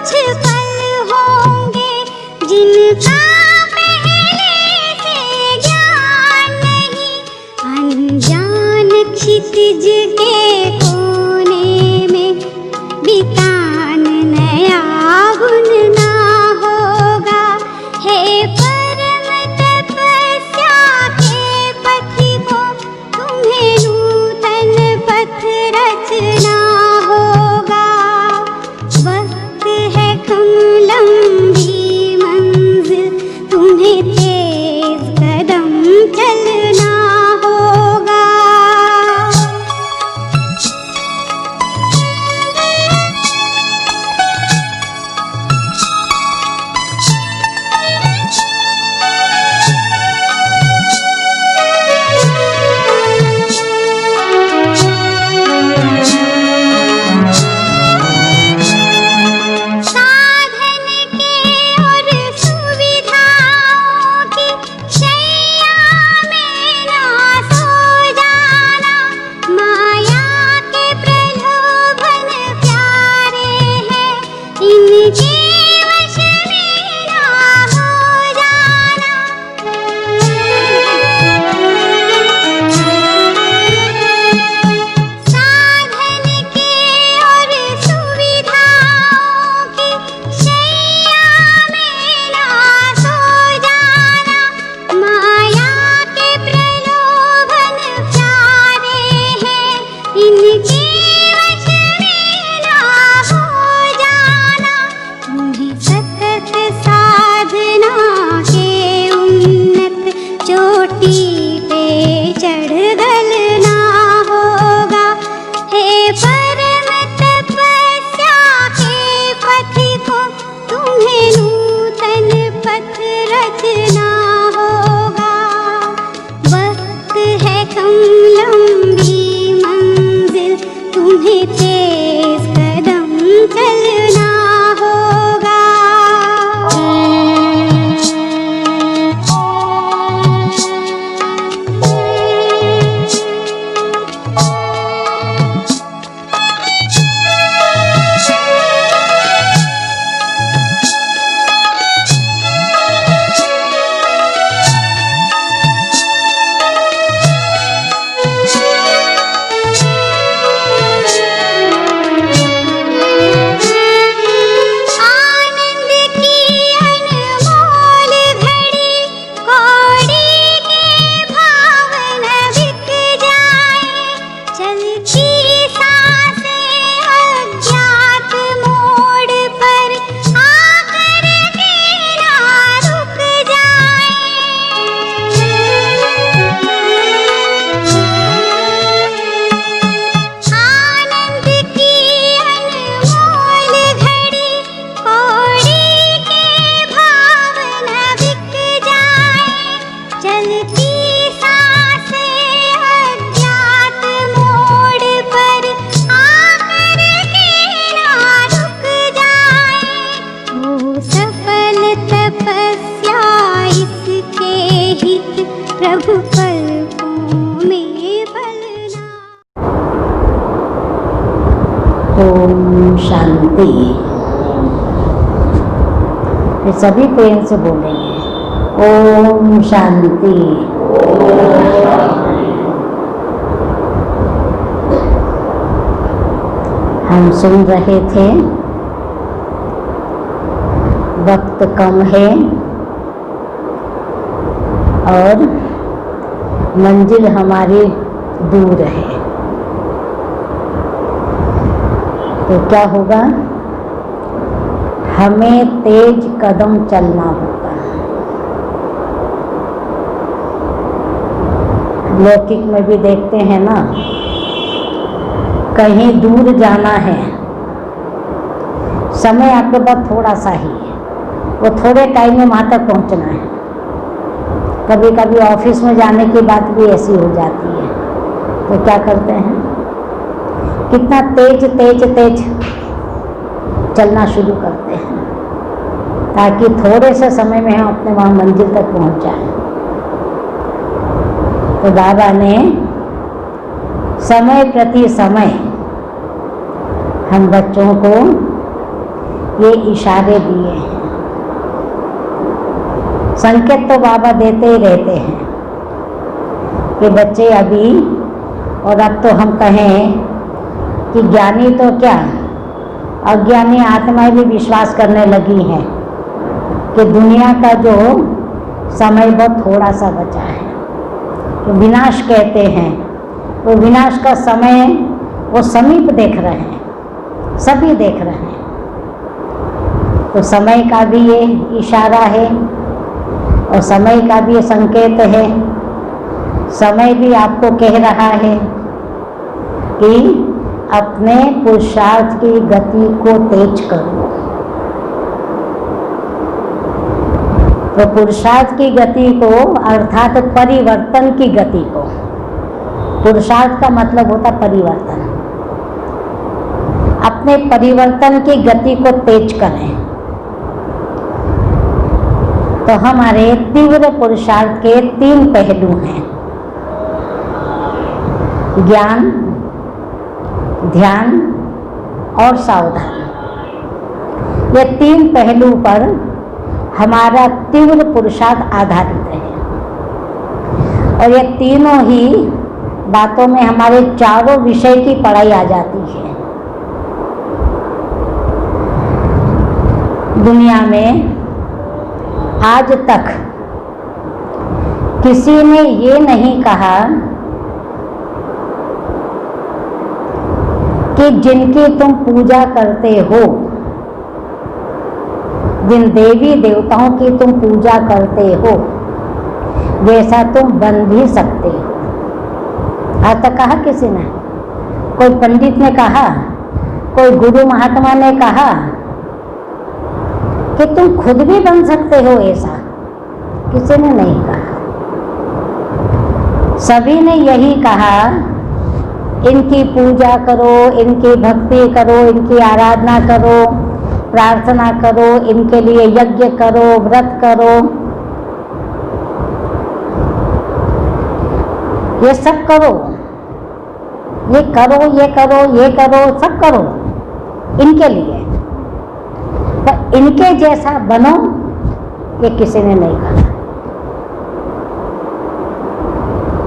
कुछ पल होंगे जिनका पहले से ज्ञान नहीं, अनजान क्षितिज के कोने में बितान नया गुण ना होगा। हे परम तपस्या के पथिकों, तुम्हें नूतन पथ रचना होगा। वक्त है कम लंबी मंजिल, तुम्हें तेज कदम चलना होगा। साधन के और सुविधाओं की शैया में ना सो जाना, माया के प्रलोभन प्यारे हैं, इनके वश में ना हो जाना। साधन के और सुविधाओं की शैया में ना सो जाना, माया के प्रलोभन प्यारे हैं, इनके वश में ना हो जाना। तुम्हें सतत साधना के उन्नत चोटी पे चढ़ गलना होगा। हे परम तपस्या के पथिकों, तुम्हें नूतन पथ रचना होगा। वक्त है कम लंबी मंजिल, तुम्हें तेज कदम चलना होगा। आनंद की अनमोल घड़ी कौड़ी के भाव न बिक जाए, चलती सांसें अज्ञात मोड़ पर आकर के ना रुक जाए। आनंद की अनमोल घड़ी कौड़ी के भाव न बिक जाए, चलती सांसें अज्ञात मोड़ पर आकर के ना रुक जाए। हो सफल तपस्या इसके हित, प्रभु पलकों में पलना। ओम शांति। ये सभी प्रेम से बोलेंगे, ओम शांति। हम सुन रहे थे, वक्त कम है और मंजिल हमारी दूर है, तो क्या होगा? हमें तेज कदम चलना होगा। लौकिक में भी देखते हैं ना, कहीं दूर जाना है, समय आपके पास थोड़ा सा ही है, वो थोड़े टाइम में वहाँ तक पहुँचना है। कभी कभी ऑफिस में जाने की बात भी ऐसी हो जाती है, तो क्या करते हैं, कितना तेज तेज तेज चलना शुरू करते हैं ताकि थोड़े से समय में हम अपने वहाँ मंजिल तक पहुँच जाएं। तो बाबा ने समय प्रति समय हम बच्चों को ये इशारे दिए हैं। संकेत तो बाबा देते ही रहते हैं कि बच्चे अभी, और अब तो हम कहें कि ज्ञानी तो क्या, अज्ञानी आत्माएं भी विश्वास करने लगी हैं कि दुनिया का जो समय बहुत थोड़ा सा बचा है। तो विनाश कहते हैं, तो विनाश का समय वो समीप देख रहे हैं, सभी देख रहे हैं। तो समय का भी ये इशारा है और समय का भी ये संकेत है। समय भी आपको कह रहा है कि अपने पुरुषार्थ की गति को तेज करो। तो पुरुषार्थ की गति को अर्थात परिवर्तन की गति को, पुरुषार्थ का मतलब होता परिवर्तन, अपने परिवर्तन की गति को तेज करें। तो हमारे तीव्र पुरुषार्थ के 3 पहलू हैं, ज्ञान, ध्यान और सावधान। ये 3 पहलू पर हमारा तीव्र पुरुषार्थ आधारित है और ये तीनों ही बातों में हमारे चारों विषय की पढ़ाई आ जाती है। दुनिया में आज तक किसी ने ये नहीं कहा कि जिनकी तुम पूजा करते हो, जिन देवी देवताओं की तुम पूजा करते हो, वैसा तुम बन भी सकते हो। आज तक कहा किसी ने? कोई पंडित ने कहा, कोई गुरु महात्मा ने कहा कि तुम खुद भी बन सकते हो ऐसा? किसी ने नहीं कहा। सभी ने यही कहा, इनकी पूजा करो, इनकी भक्ति करो, इनकी आराधना करो, प्रार्थना करो, इनके लिए यज्ञ करो, व्रत करो, ये सब करो, ये करो, ये करो, ये करो, सब करो इनके लिए, पर इनके जैसा बनो, ये किसी ने नहीं कहा।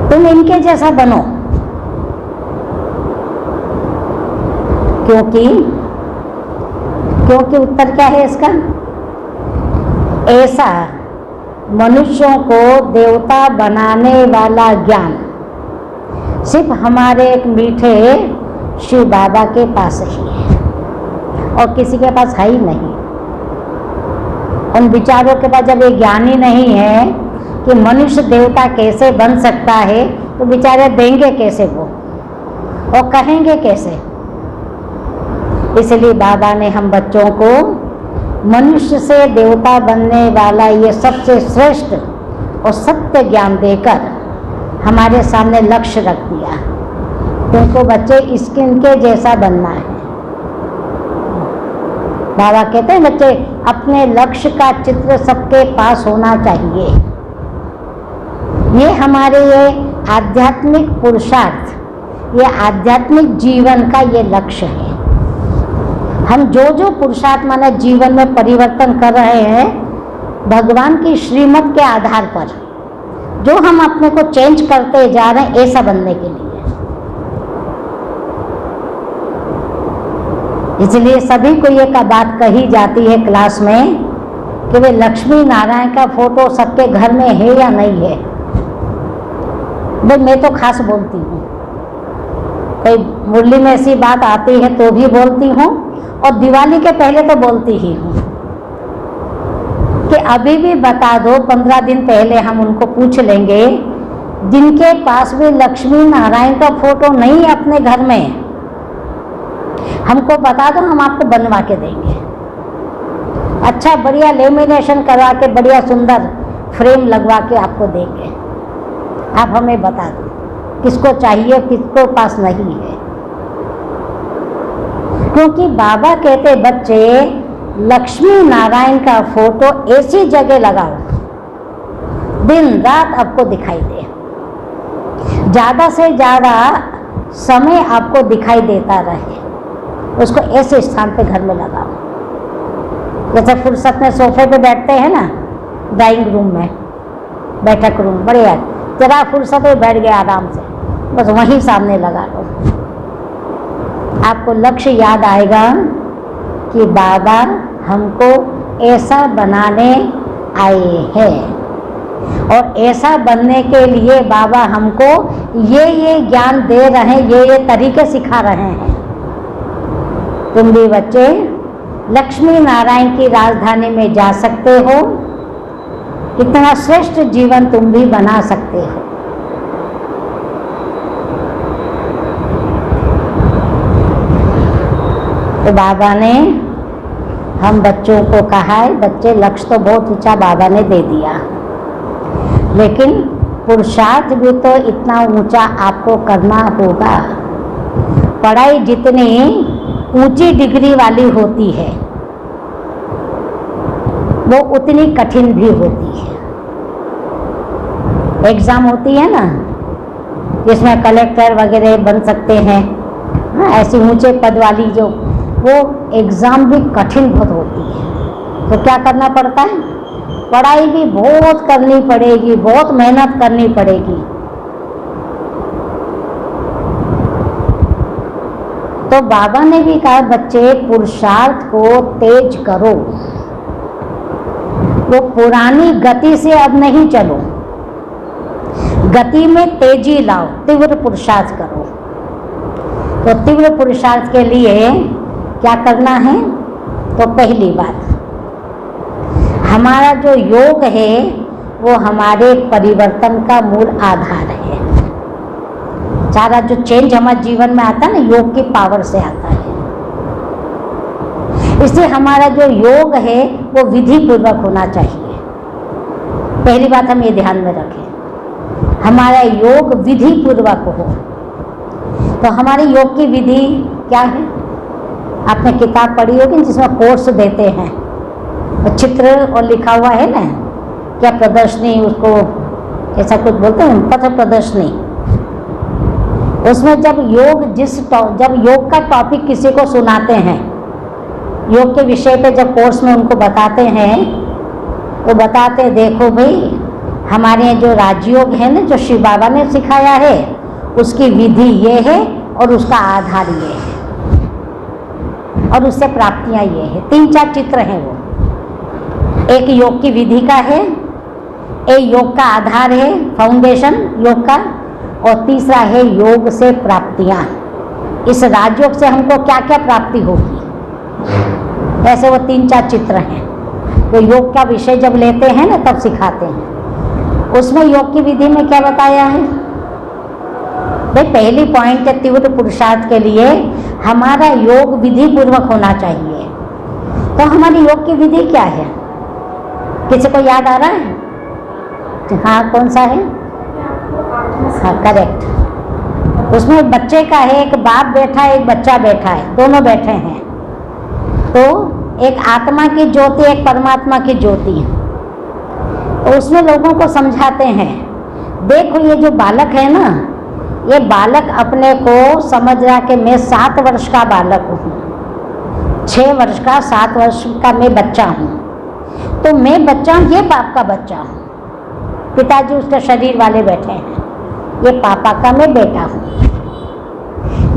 तुम इनके जैसा बनो, क्योंकि उत्तर क्या है इसका? ऐसा मनुष्यों को देवता बनाने वाला ज्ञान सिर्फ हमारे एक मीठे शिव बाबा के पास ही है और किसी के पास है ही नहीं। उन विचारों के पास जब ये ज्ञान ही नहीं है कि मनुष्य देवता कैसे बन सकता है, तो बेचारे देंगे कैसे वो, और कहेंगे कैसे? इसलिए बाबा ने हम बच्चों को मनुष्य से देवता बनने वाला ये सबसे श्रेष्ठ और सत्य ज्ञान देकर हमारे सामने लक्ष्य रख दिया। तुमको बच्चे इनके जैसा बनना है। बाबा कहते हैं बच्चे अपने लक्ष्य का चित्र सबके पास होना चाहिए। ये हमारे ये आध्यात्मिक पुरुषार्थ, ये आध्यात्मिक जीवन का ये लक्ष्य है। हम जो जो पुरुषार्थ माने जीवन में परिवर्तन कर रहे हैं, भगवान की श्रीमत के आधार पर जो हम अपने को चेंज करते जा रहे हैं, ऐसा बनने के लिए। इसलिए सभी को ये का बात कही जाती है क्लास में कि वे लक्ष्मी नारायण का फोटो सबके घर में है या नहीं है। भाई मैं तो खास बोलती हूँ, कोई मुरली में ऐसी बात आती है तो भी बोलती हूँ, और दिवाली के पहले तो बोलती ही हूँ कि अभी भी बता दो। 15 दिन पहले हम उनको पूछ लेंगे जिनके पास भी लक्ष्मी नारायण का फोटो नहीं है अपने घर में, हमको बता दो, हम आपको बनवा के देंगे। अच्छा बढ़िया लेमिनेशन करवा के बढ़िया सुंदर फ्रेम लगवा के आपको देंगे। आप हमें बता दो किसको चाहिए, किसको पास नहीं है। क्योंकि बाबा कहते बच्चे लक्ष्मी नारायण का फोटो ऐसी जगह लगाओ दिन रात आपको दिखाई दे, ज़्यादा से ज़्यादा समय आपको दिखाई देता रहे, उसको ऐसे स्थान पे घर में लगाओ। जैसे फुर्सत में सोफे पे बैठते हैं ना, ड्राइंग रूम में, बैठक रूम, बढ़िया, जरा फुर्सत में बैठ गया आराम से, बस वहीं सामने लगा लो। आपको लक्ष्य याद आएगा कि बाबा हमको ऐसा बनाने आए हैं, और ऐसा बनने के लिए बाबा हमको ये ज्ञान दे रहे हैं, ये तरीके सिखा रहे हैं। तुम भी बच्चे लक्ष्मी नारायण की राजधानी में जा सकते हो, कितना श्रेष्ठ जीवन तुम भी बना सकते हो। तो बाबा ने हम बच्चों को कहा है, बच्चे लक्ष्य तो बहुत ऊंचा बाबा ने दे दिया, लेकिन पुरुषार्थ भी तो इतना ऊंचा आपको करना होगा। पढ़ाई जितनी ऊंची डिग्री वाली होती है वो उतनी कठिन भी होती है। एग्जाम होती है ना, जिसमें कलेक्टर वगैरह बन सकते हैं, ऐसी ऊंचे पद वाली जो, वो एग्जाम भी कठिन बहुत होती है। तो क्या करना पड़ता है, पढ़ाई भी बहुत करनी पड़ेगी, बहुत मेहनत करनी पड़ेगी। तो बाबा ने भी कहा बच्चे पुरुषार्थ को तेज करो, वो पुरानी गति से अब नहीं चलो, गति में तेजी लाओ, तीव्र पुरुषार्थ करो। तो तीव्र पुरुषार्थ के लिए क्या करना है, तो पहली बात, हमारा जो योग है वो हमारे परिवर्तन का मूल आधार है। सारा जो चेंज हमारे जीवन में आता है ना, योग की पावर से आता है। इसलिए हमारा जो योग है वो विधि पूर्वक होना चाहिए। पहली बात हम ये ध्यान में रखें, हमारा योग विधि पूर्वक हो। तो हमारी योग की विधि क्या है, आपने किताब पढ़ी होगी जिसमें कोर्स देते हैं, चित्र और लिखा हुआ है ना, क्या प्रदर्शनी, उसको ऐसा कुछ बोलते हैं, पथ प्रदर्शनी। उसमें जब योग का टॉपिक किसी को सुनाते हैं, योग के विषय पे जब कोर्स में उनको बताते हैं, तो बताते देखो भाई हमारे जो राजयोग है ना, जो शिव बाबा ने सिखाया है, उसकी विधि ये है और उसका आधार ये है और उससे प्राप्तियां ये है। 3-4 चित्र हैं वो, एक योग की विधि का है, एक योग का आधार है, फाउंडेशन योग का, और तीसरा है योग से प्राप्तियां। इस राजयोग से हमको क्या क्या प्राप्ति होगी, ऐसे वो 3-4 चित्र हैं। तो योग का विषय जब लेते हैं ना तब सिखाते हैं। उसमें योग की विधि में क्या बताया है भाई, पहली पॉइंट है तीव्र पुरुषार्थ के लिए हमारा योग विधि पूर्वक होना चाहिए। तो हमारी योग की विधि क्या है, किसी को याद आ रहा है? हाँ, कौन सा है? हाँ, करेक्ट। उसमें बच्चे का है, एक बाप बैठा है, एक बच्चा बैठा है, दोनों बैठे हैं। तो एक आत्मा की ज्योति, एक परमात्मा की ज्योति है। तो उसमें लोगों को समझाते हैं, देखो ये जो बालक है ना, ये बालक अपने को समझ रहा कि मैं 7 वर्ष का बालक हूँ, 6 वर्ष का, 7 वर्ष का मैं बच्चा हूँ। तो मैं बच्चा हूँ, ये बाप का बच्चा हूँ, पिताजी उसके शरीर वाले बैठे हैं, ये पापा का मैं बेटा हूँ।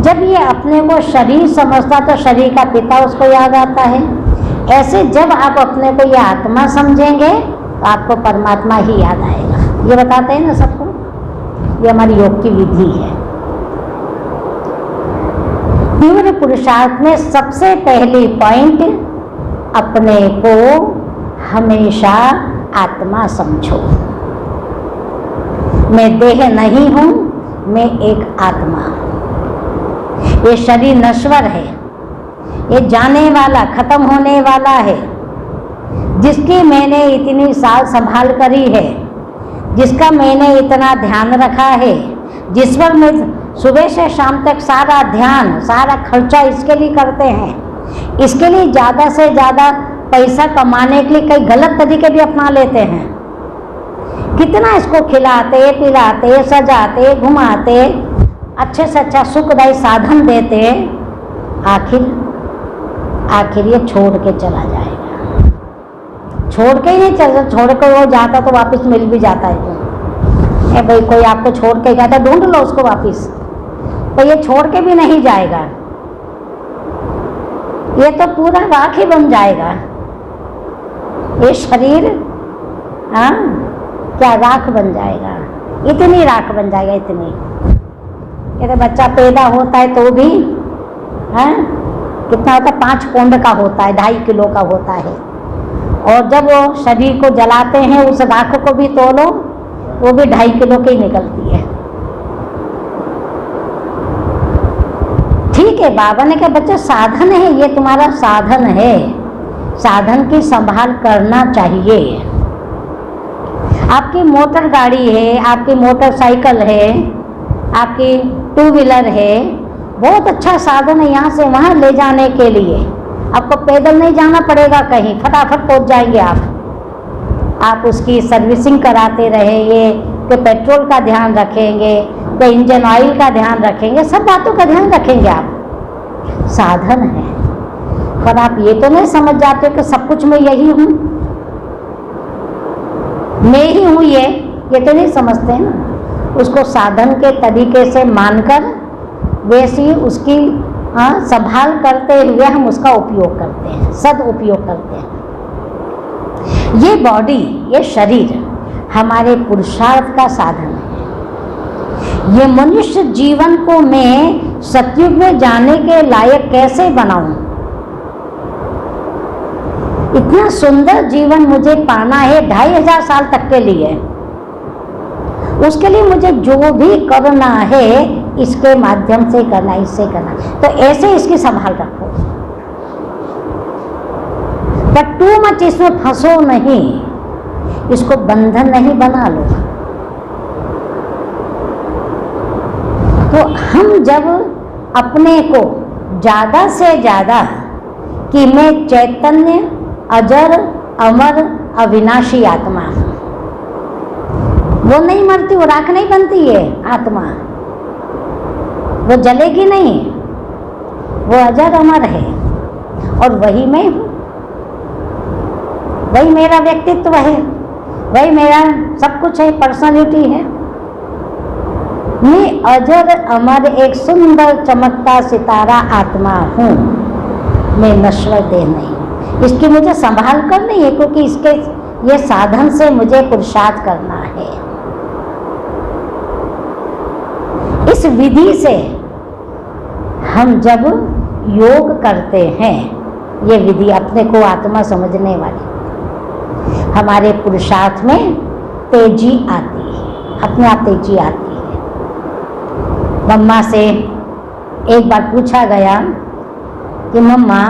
जब ये अपने को शरीर समझता तो शरीर का पिता उसको याद आता है। ऐसे जब आप अपने को ये आत्मा समझेंगे तो आपको परमात्मा ही याद आएगा। ये बताते हैं ना सबको, ये हमारी योग की विधि है। तीव्र पुरुषार्थ में सबसे पहली पॉइंट, अपने को हमेशा आत्मा समझो। मैं देह नहीं हूं, मैं एक आत्मा हूं। ये शरीर नश्वर है, ये जाने वाला, खत्म होने वाला है। जिसकी मैंने इतनी साल संभाल करी है, जिसका मैंने इतना ध्यान रखा है, जिस पर मैं सुबह से शाम तक सारा ध्यान, सारा खर्चा इसके लिए करते हैं। इसके लिए ज़्यादा से ज़्यादा पैसा कमाने के लिए कई गलत तरीके भी अपना लेते हैं। कितना इसको खिलाते, पिलाते, सजाते, घुमाते, अच्छे से अच्छा सुखदायी साधन देते, आखिर ये छोड़ के चला जाएगा। छोड़ के ही नहीं चलता, छोड़ कर वो जाता तो वापस मिल भी जाता है। तो भाई कोई आपको छोड़ के गया था, ढूंढ लो उसको वापस, तो ये छोड़ के भी नहीं जाएगा, ये तो पूरा राख ही बन जाएगा। ये शरीर हाँ क्या राख बन जाएगा, इतनी राख बन जाएगा, इतनी। कहते बच्चा पैदा होता है तो भी हाँ कितना होता है, 5 पौंड का होता है, 2.5 किलो का होता है। और जब वो शरीर को जलाते हैं, उस राख को भी तोलो वो भी 2.5 किलो की निकलती है। ठीक है, बाबा ने कहा बच्चा साधन है, ये तुम्हारा साधन है, साधन की संभाल करना चाहिए। आपकी मोटर गाड़ी है, आपकी मोटरसाइकिल है, आपकी 2 व्हीलर है, बहुत अच्छा साधन है यहाँ से वहाँ ले जाने के लिए। आपको पैदल नहीं जाना पड़ेगा कहीं, फटाफट पहुँच जाएंगे आप उसकी सर्विसिंग कराते रहेंगे, कि पेट्रोल का ध्यान रखेंगे, कि इंजन ऑयल का ध्यान रखेंगे, सब बातों का ध्यान रखेंगे आप। साधन है, पर आप ये तो नहीं समझ जाते कि सब कुछ मैं यही हूँ, मैं ही हूँ, ये तो नहीं समझते ना। उसको साधन के तरीके से मानकर वैसी उसकी संभाल करते हुए हम उसका उपयोग करते हैं, सदउपयोग करते हैं। ये बॉडी, ये शरीर हमारे पुरुषार्थ का साधन है। ये मनुष्य जीवन को मैं सतयुग में जाने के लायक कैसे बनाऊं, इतना सुंदर जीवन मुझे पाना है 2500 साल तक के लिए। उसके लिए मुझे जो भी करना है इसके माध्यम से करना, इससे करना, तो ऐसे इसकी संभाल रखो। पर टू मच इसमें फंसो नहीं, इसको बंधन नहीं बना लो। तो हम जब अपने को ज़्यादा से ज़्यादा कि मैं चैतन्य, अजर, अमर, अविनाशी आत्मा हूँ, वो नहीं मरती, वो राख नहीं बनती है आत्मा, वो जलेगी नहीं, वो अजर अमर है, और वही मैं हूँ, वही मेरा व्यक्तित्व है, वही मेरा सब कुछ है, पर्सनालिटी है। मैं अजर अमर एक सुंदर चमकता सितारा आत्मा हूँ, मैं नश्वर देह नहीं। इसकी मुझे संभाल करनी है, क्योंकि इसके ये साधन से मुझे पुरुषार्थ करना है। इस विधि से हम जब योग करते हैं, ये विधि अपने को आत्मा समझने वाली, हमारे पुरुषार्थ में तेजी आती है, अपने आप तेजी आती है। मम्मा से एक बार पूछा गया कि मम्मा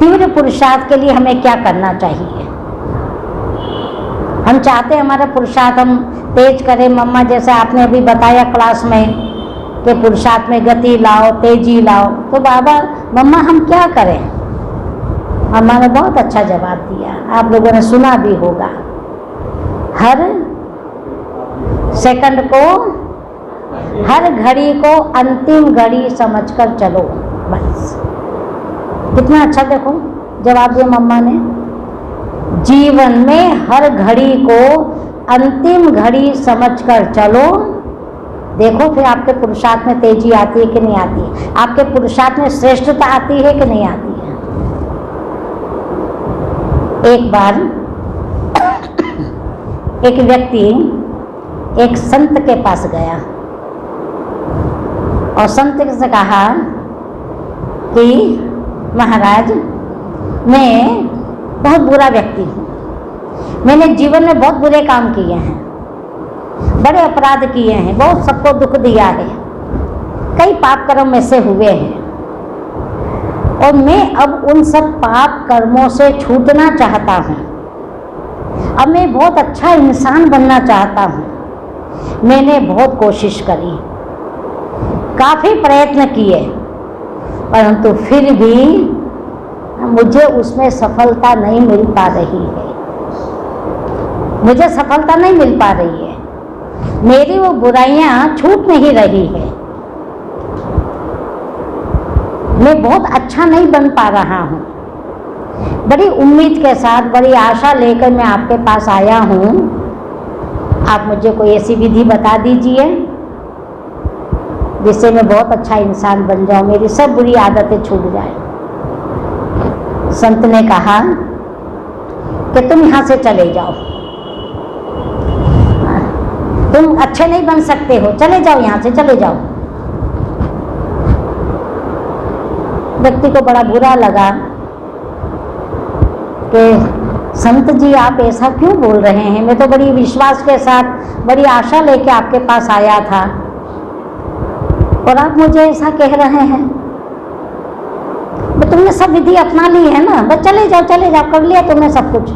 तीव्र पुरुषार्थ के लिए हमें क्या करना चाहिए। हम चाहते हैं हमारा पुरुषार्थ हम तेज करें, मम्मा जैसे आपने अभी बताया क्लास में कि पुरुषार्थ में गति लाओ, तेजी लाओ, तो बाबा मम्मा हम क्या करें। मम्मा ने बहुत अच्छा जवाब दिया, आप लोगों ने सुना भी होगा, हर सेकंड को, हर घड़ी को अंतिम घड़ी समझकर चलो, बस। कितना अच्छा देखो जवाब दिया मम्मा ने, जीवन में हर घड़ी को अंतिम घड़ी समझकर चलो, देखो फिर आपके पुरुषार्थ में तेजी आती है कि नहीं आती है, आपके पुरुषार्थ में श्रेष्ठता आती है कि नहीं आती है। एक बार एक व्यक्ति एक संत के पास गया और संत से कहा कि महाराज मैं बहुत बुरा व्यक्ति हूँ, मैंने जीवन में बहुत बुरे काम किए हैं, बड़े अपराध किए हैं, बहुत सबको दुख दिया है, कई पाप कर्म में से हुए हैं, और मैं अब उन सब पाप कर्मों से छूटना चाहता हूँ। अब मैं बहुत अच्छा इंसान बनना चाहता हूँ। मैंने बहुत कोशिश करी, काफ़ी प्रयत्न किए, परंतु फिर भी मुझे उसमें सफलता नहीं मिल पा रही है, मुझे सफलता नहीं मिल पा रही है, मेरी वो बुराइयां छूट नहीं रही है, मैं बहुत अच्छा नहीं बन पा रहा हूँ। बड़ी उम्मीद के साथ, बड़ी आशा लेकर मैं आपके पास आया हूँ। आप मुझे कोई ऐसी विधि बता दीजिए जिससे मैं बहुत अच्छा इंसान बन जाऊँ, मेरी सब बुरी आदतें छूट जाए। संत ने कहा कि तुम यहाँ से चले जाओ, तुम अच्छे नहीं बन सकते हो, चले जाओ यहाँ से, चले जाओ। व्यक्ति को बड़ा बुरा लगा कि संत जी आप ऐसा क्यों बोल रहे हैं, मैं तो बड़ी विश्वास के साथ, बड़ी आशा लेके आपके पास आया था और आप मुझे ऐसा कह रहे हैं। तो तुमने सब विधि अपना ली है ना, बस चले जाओ, चले जाओ, कर लिया तुमने सब कुछ।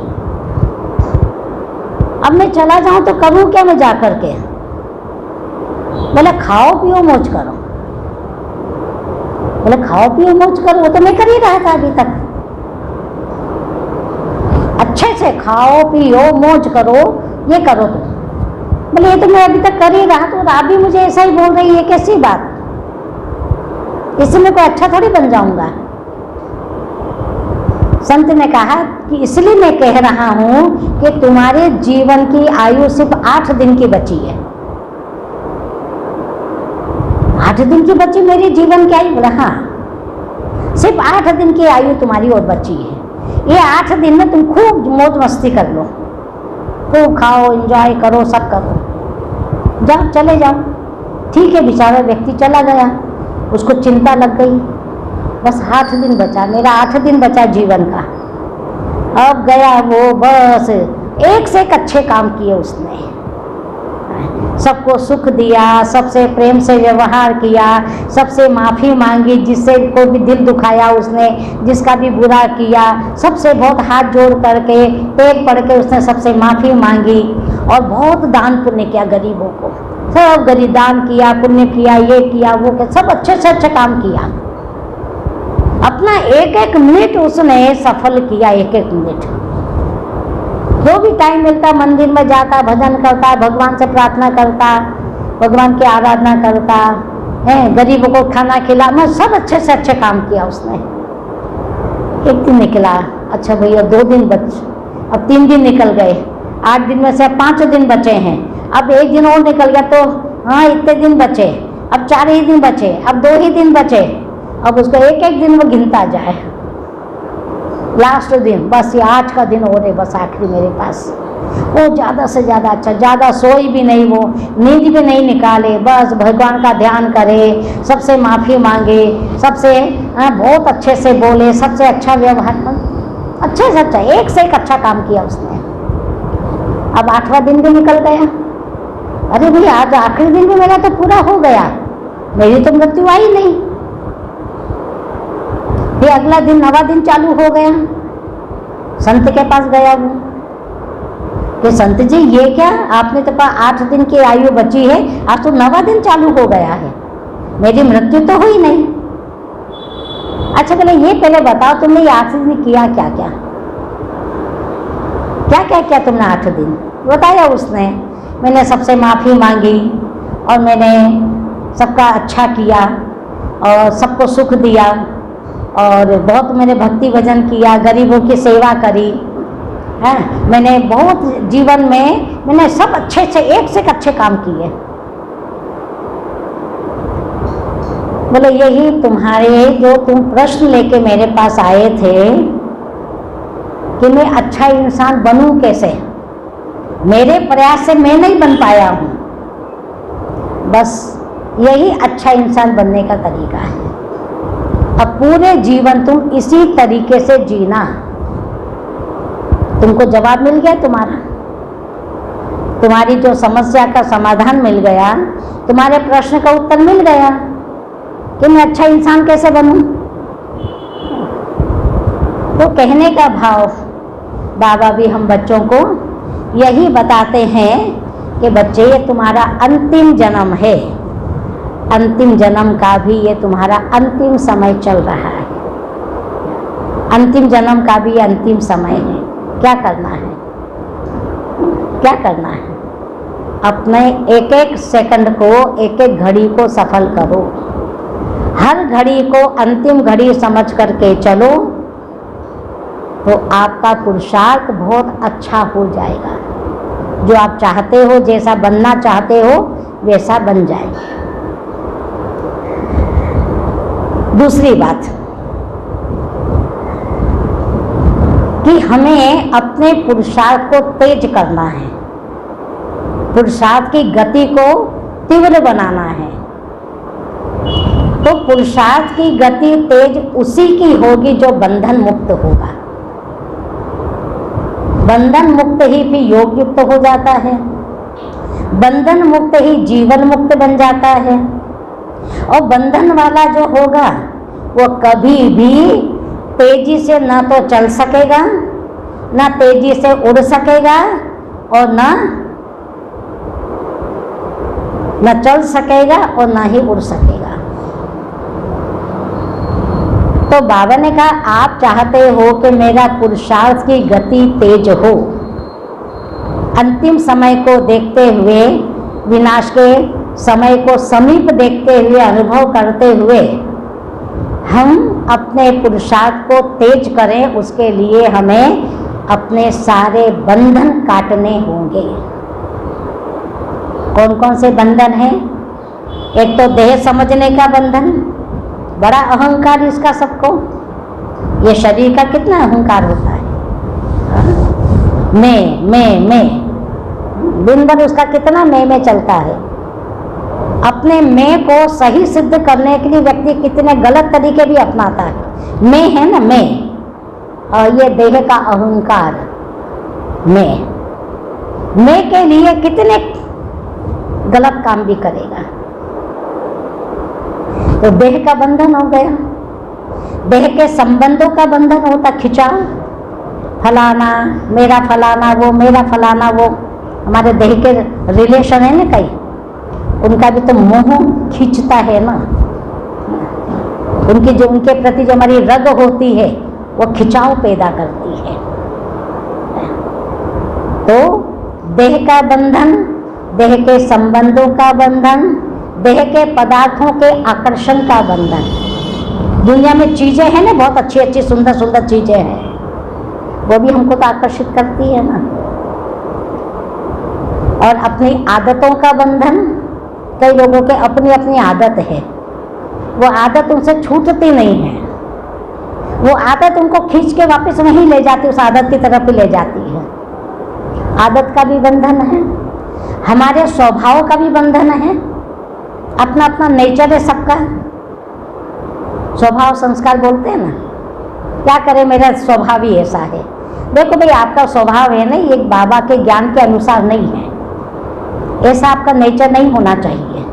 अब मैं चला जाऊं तो करूं क्या मैं जा करके? बोले खाओ पियो मौज करो। बोले खाओ पियो मौज करो, वो तो मैं कर ही रहा था अभी तक। अच्छे से खाओ पियो मौज करो, ये करो तुम। बोले ये तो मैं अभी तक कर ही रहा, तो आप भी मुझे ऐसा ही बोल रही है, कैसी बात? इससे मैं कोई अच्छा थोड़ी बन जाऊंगा। संत ने कहा कि इसलिए मैं कह रहा हूं कि तुम्हारे जीवन की आयु सिर्फ 8 दिन की बची है। 8 दिन की बची मेरी जीवन की आयु? बोला हाँ, सिर्फ 8 दिन की आयु तुम्हारी और बची है। ये 8 दिन में तुम खूब मौज मस्ती कर लो, खूब खाओ, एंजॉय करो, सब करो, जाओ, चले जाओ। ठीक है, बेचारा व्यक्ति चला गया, उसको चिंता लग गई, बस 8 दिन बचा, मेरा 8 दिन बचा जीवन का। अब गया वो, बस एक से एक अच्छे काम किए उसने, सबको सुख दिया, सबसे प्रेम से व्यवहार किया, सबसे माफ़ी मांगी, जिससे कोई भी दिल दुखाया उसने, जिसका भी बुरा किया, सबसे बहुत हाथ जोड़ करके पैर पड़ के उसने सबसे माफ़ी मांगी और बहुत दान पुण्य किया गरीबों को, सब गरीब दान किया, पुण्य किया, ये किया, वो किया, सब अच्छे से अच्छे काम किया। अपना एक एक मिनट उसने सफल किया, एक एक मिनट। जो भी टाइम मिलता मंदिर में जाता, भजन करता, भगवान से प्रार्थना करता, भगवान की आराधना करता है, गरीबों को खाना खिला, मैं सब अच्छे से अच्छे काम किया उसने। एक दिन निकला, अच्छा भैया 2 दिन बच, अब 3 दिन निकल गए, 8 दिन में से अब 5 दिन बचे हैं, अब 1 दिन और निकल गया, तो हाँ इतने दिन बचे, अब 4 ही दिन बचे, अब 2 ही दिन बचे। अब उसको एक एक दिन वो गिनता जाए, लास्ट दिन बस ये आज का दिन हो रहे, बस आखिरी मेरे पास। वो ज़्यादा से ज़्यादा अच्छा, ज़्यादा सोई भी नहीं, वो नींद भी नहीं निकाले, बस भगवान का ध्यान करे, सबसे माफ़ी मांगे, सबसे बहुत अच्छे से बोले, सबसे अच्छा व्यवहार, अच्छे से अच्छा, एक से एक अच्छा काम किया उसने। अब 8वां दिन भी निकल गया, अरे भैया आज आखिरी दिन भी मेरा तो पूरा हो गया, मेरी तो मृत्यु आई नहीं। फिर अगला दिन 9वां दिन चालू हो गया, संत के पास गया वो कि संत जी ये क्या, आपने तो 8 दिन की आयु बची है, आज तो 9वां दिन चालू हो गया है, मेरी मृत्यु तो हुई नहीं। अच्छा बोले ये पहले बताओ तुमने ये 8 दिन किया क्या क्या, क्या क्या किया तुमने 8 दिन? बताया उसने, मैंने सबसे माफ़ी मांगी और मैंने सबका अच्छा किया और सबको सुख दिया और बहुत मैंने भक्ति भजन किया, गरीबों की सेवा करी है, मैंने बहुत जीवन में मैंने सब अच्छे से एक से एक अच्छे काम किए। बोले यही तुम्हारे जो तुम प्रश्न लेके मेरे पास आए थे कि मैं अच्छा इंसान बनूं कैसे, मेरे प्रयास से मैं नहीं बन पाया हूँ, बस यही अच्छा इंसान बनने का तरीका है। अब पूरे जीवन तुम इसी तरीके से जीना। तुमको जवाब मिल गया तुम्हारा, तुम्हारी जो समस्या का समाधान मिल गया, तुम्हारे प्रश्न का उत्तर मिल गया कि मैं अच्छा इंसान कैसे बनूं। तो कहने का भाव बाबा भी हम बच्चों को यही बताते हैं कि बच्चे ये तुम्हारा अंतिम जन्म है, अंतिम जन्म का भी ये तुम्हारा अंतिम समय चल रहा है, अंतिम जन्म का भी अंतिम समय है। क्या करना है, क्या करना है? अपने एक एक सेकंड को, एक एक घड़ी को सफल करो, हर घड़ी को अंतिम घड़ी समझ करके चलो तो आपका पुरुषार्थ बहुत अच्छा हो जाएगा। जो आप चाहते हो, जैसा बनना चाहते हो वैसा बन जाएगा। दूसरी बात कि हमें अपने पुरुषार्थ को तेज करना है, पुरुषार्थ की गति को तीव्र बनाना है। तो पुरुषार्थ की गति तेज उसी की होगी जो बंधन मुक्त होगा। बंधन मुक्त ही फिर योग युक्त हो जाता है, बंधन मुक्त ही जीवन मुक्त बन जाता है। और बंधन वाला जो होगा वो कभी भी तेजी से ना तो चल सकेगा, ना तेजी से उड़ सकेगा, और ना चल सकेगा और ना ही उड़ सकेगा। तो बाबा ने कहा आप चाहते हो कि मेरा पुरुषार्थ की गति तेज हो, अंतिम समय को देखते हुए, विनाश के समय को समीप देखते हुए, अनुभव करते हुए हम अपने पुरुषार्थ को तेज करें। उसके लिए हमें अपने सारे बंधन काटने होंगे। कौन कौन से बंधन हैं? एक तो देह समझने का बंधन, बड़ा अहंकार इसका सबको। ये शरीर का कितना अहंकार होता है, मैं दिन भर उसका कितना मैं चलता है। अपने मैं को सही सिद्ध करने के लिए व्यक्ति कितने गलत तरीके भी अपनाता है। मैं है ना, मैं, और ये देह का अहंकार, मैं के लिए कितने गलत काम भी करेगा। तो देह का बंधन हो गया। देह के संबंधों का बंधन होता, खिंचाव, फलाना मेरा, फलाना वो मेरा, फलाना वो। हमारे देह के रिलेशन है ना कई, उनका भी तो मोह खींचता है ना। उनकी जो, उनके प्रति जो हमारी रग होती है वो खिंचाव पैदा करती है। तो देह का बंधन, देह के संबंधों का बंधन, देह के पदार्थों के आकर्षण का बंधन। दुनिया में चीजें हैं ना, बहुत अच्छी अच्छी सुंदर सुंदर चीजें हैं, वो भी हमको तो आकर्षित करती है ना। और अपनी आदतों का बंधन, कई लोगों के अपनी अपनी आदत है, वो आदत उनसे छूटती नहीं है। वो आदत उनको खींच के वापस वहीं ले जाती, उस आदत की तरफ ही ले जाती है। आदत का भी बंधन है, हमारे स्वभाव का भी बंधन है। अपना अपना नेचर है सबका, स्वभाव संस्कार बोलते हैं ना। क्या करें, मेरा स्वभाव ही ऐसा है। देखो भाई, आपका स्वभाव है ना, ये बाबा के ज्ञान के अनुसार नहीं है, ऐसा आपका नेचर नहीं होना चाहिए।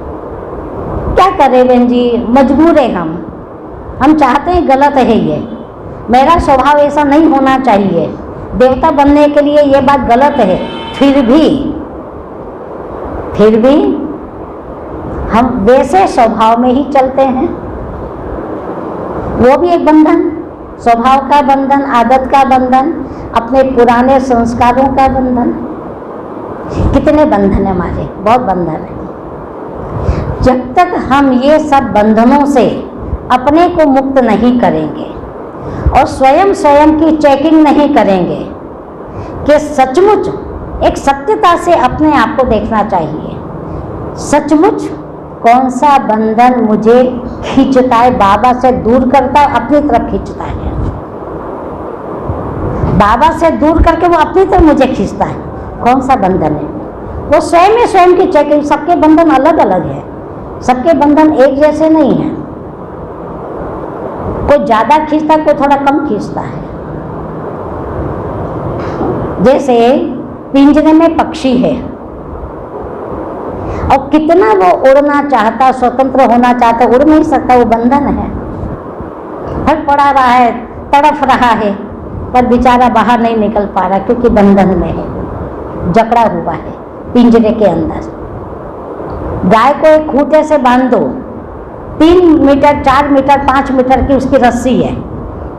क्या करें बहन जी, मजबूर है हम चाहते हैं, गलत है ये, मेरा स्वभाव ऐसा नहीं होना चाहिए। देवता बनने के लिए ये बात गलत है, फिर भी हम वैसे स्वभाव में ही चलते हैं। वो भी एक बंधन, स्वभाव का बंधन, आदत का बंधन, अपने पुराने संस्कारों का बंधन। कितने बंधन है हमारे, बहुत बंधन है। जब तक हम ये सब बंधनों से अपने को मुक्त नहीं करेंगे और स्वयं की चेकिंग नहीं करेंगे कि सचमुच एक सत्यता से अपने आप को देखना चाहिए, सचमुच कौन सा बंधन मुझे खींचता है, बाबा से दूर करता है, अपनी तरफ खींचता है। बाबा से दूर करके वो अपनी तरफ मुझे खींचता है, कौन सा बंधन है। वो स्वयं की चेकिंग। सबके बंधन अलग अलग है, सबके बंधन एक जैसे नहीं है। कोई ज्यादा खींचता है, कोई थोड़ा कम खींचता है। जैसे पिंजरे में पक्षी है और कितना वो उड़ना चाहता, स्वतंत्र होना चाहता, उड़ नहीं सकता, वो बंधन है। फट पड़ा रहा है, तड़फ रहा है, पर बेचारा बाहर नहीं निकल पा रहा क्योंकि बंधन में है, जकड़ा हुआ है पिंजरे के अंदर। गाय को एक खूंटे से बांध दो, 3 मीटर 4 मीटर 5 मीटर की उसकी रस्सी है,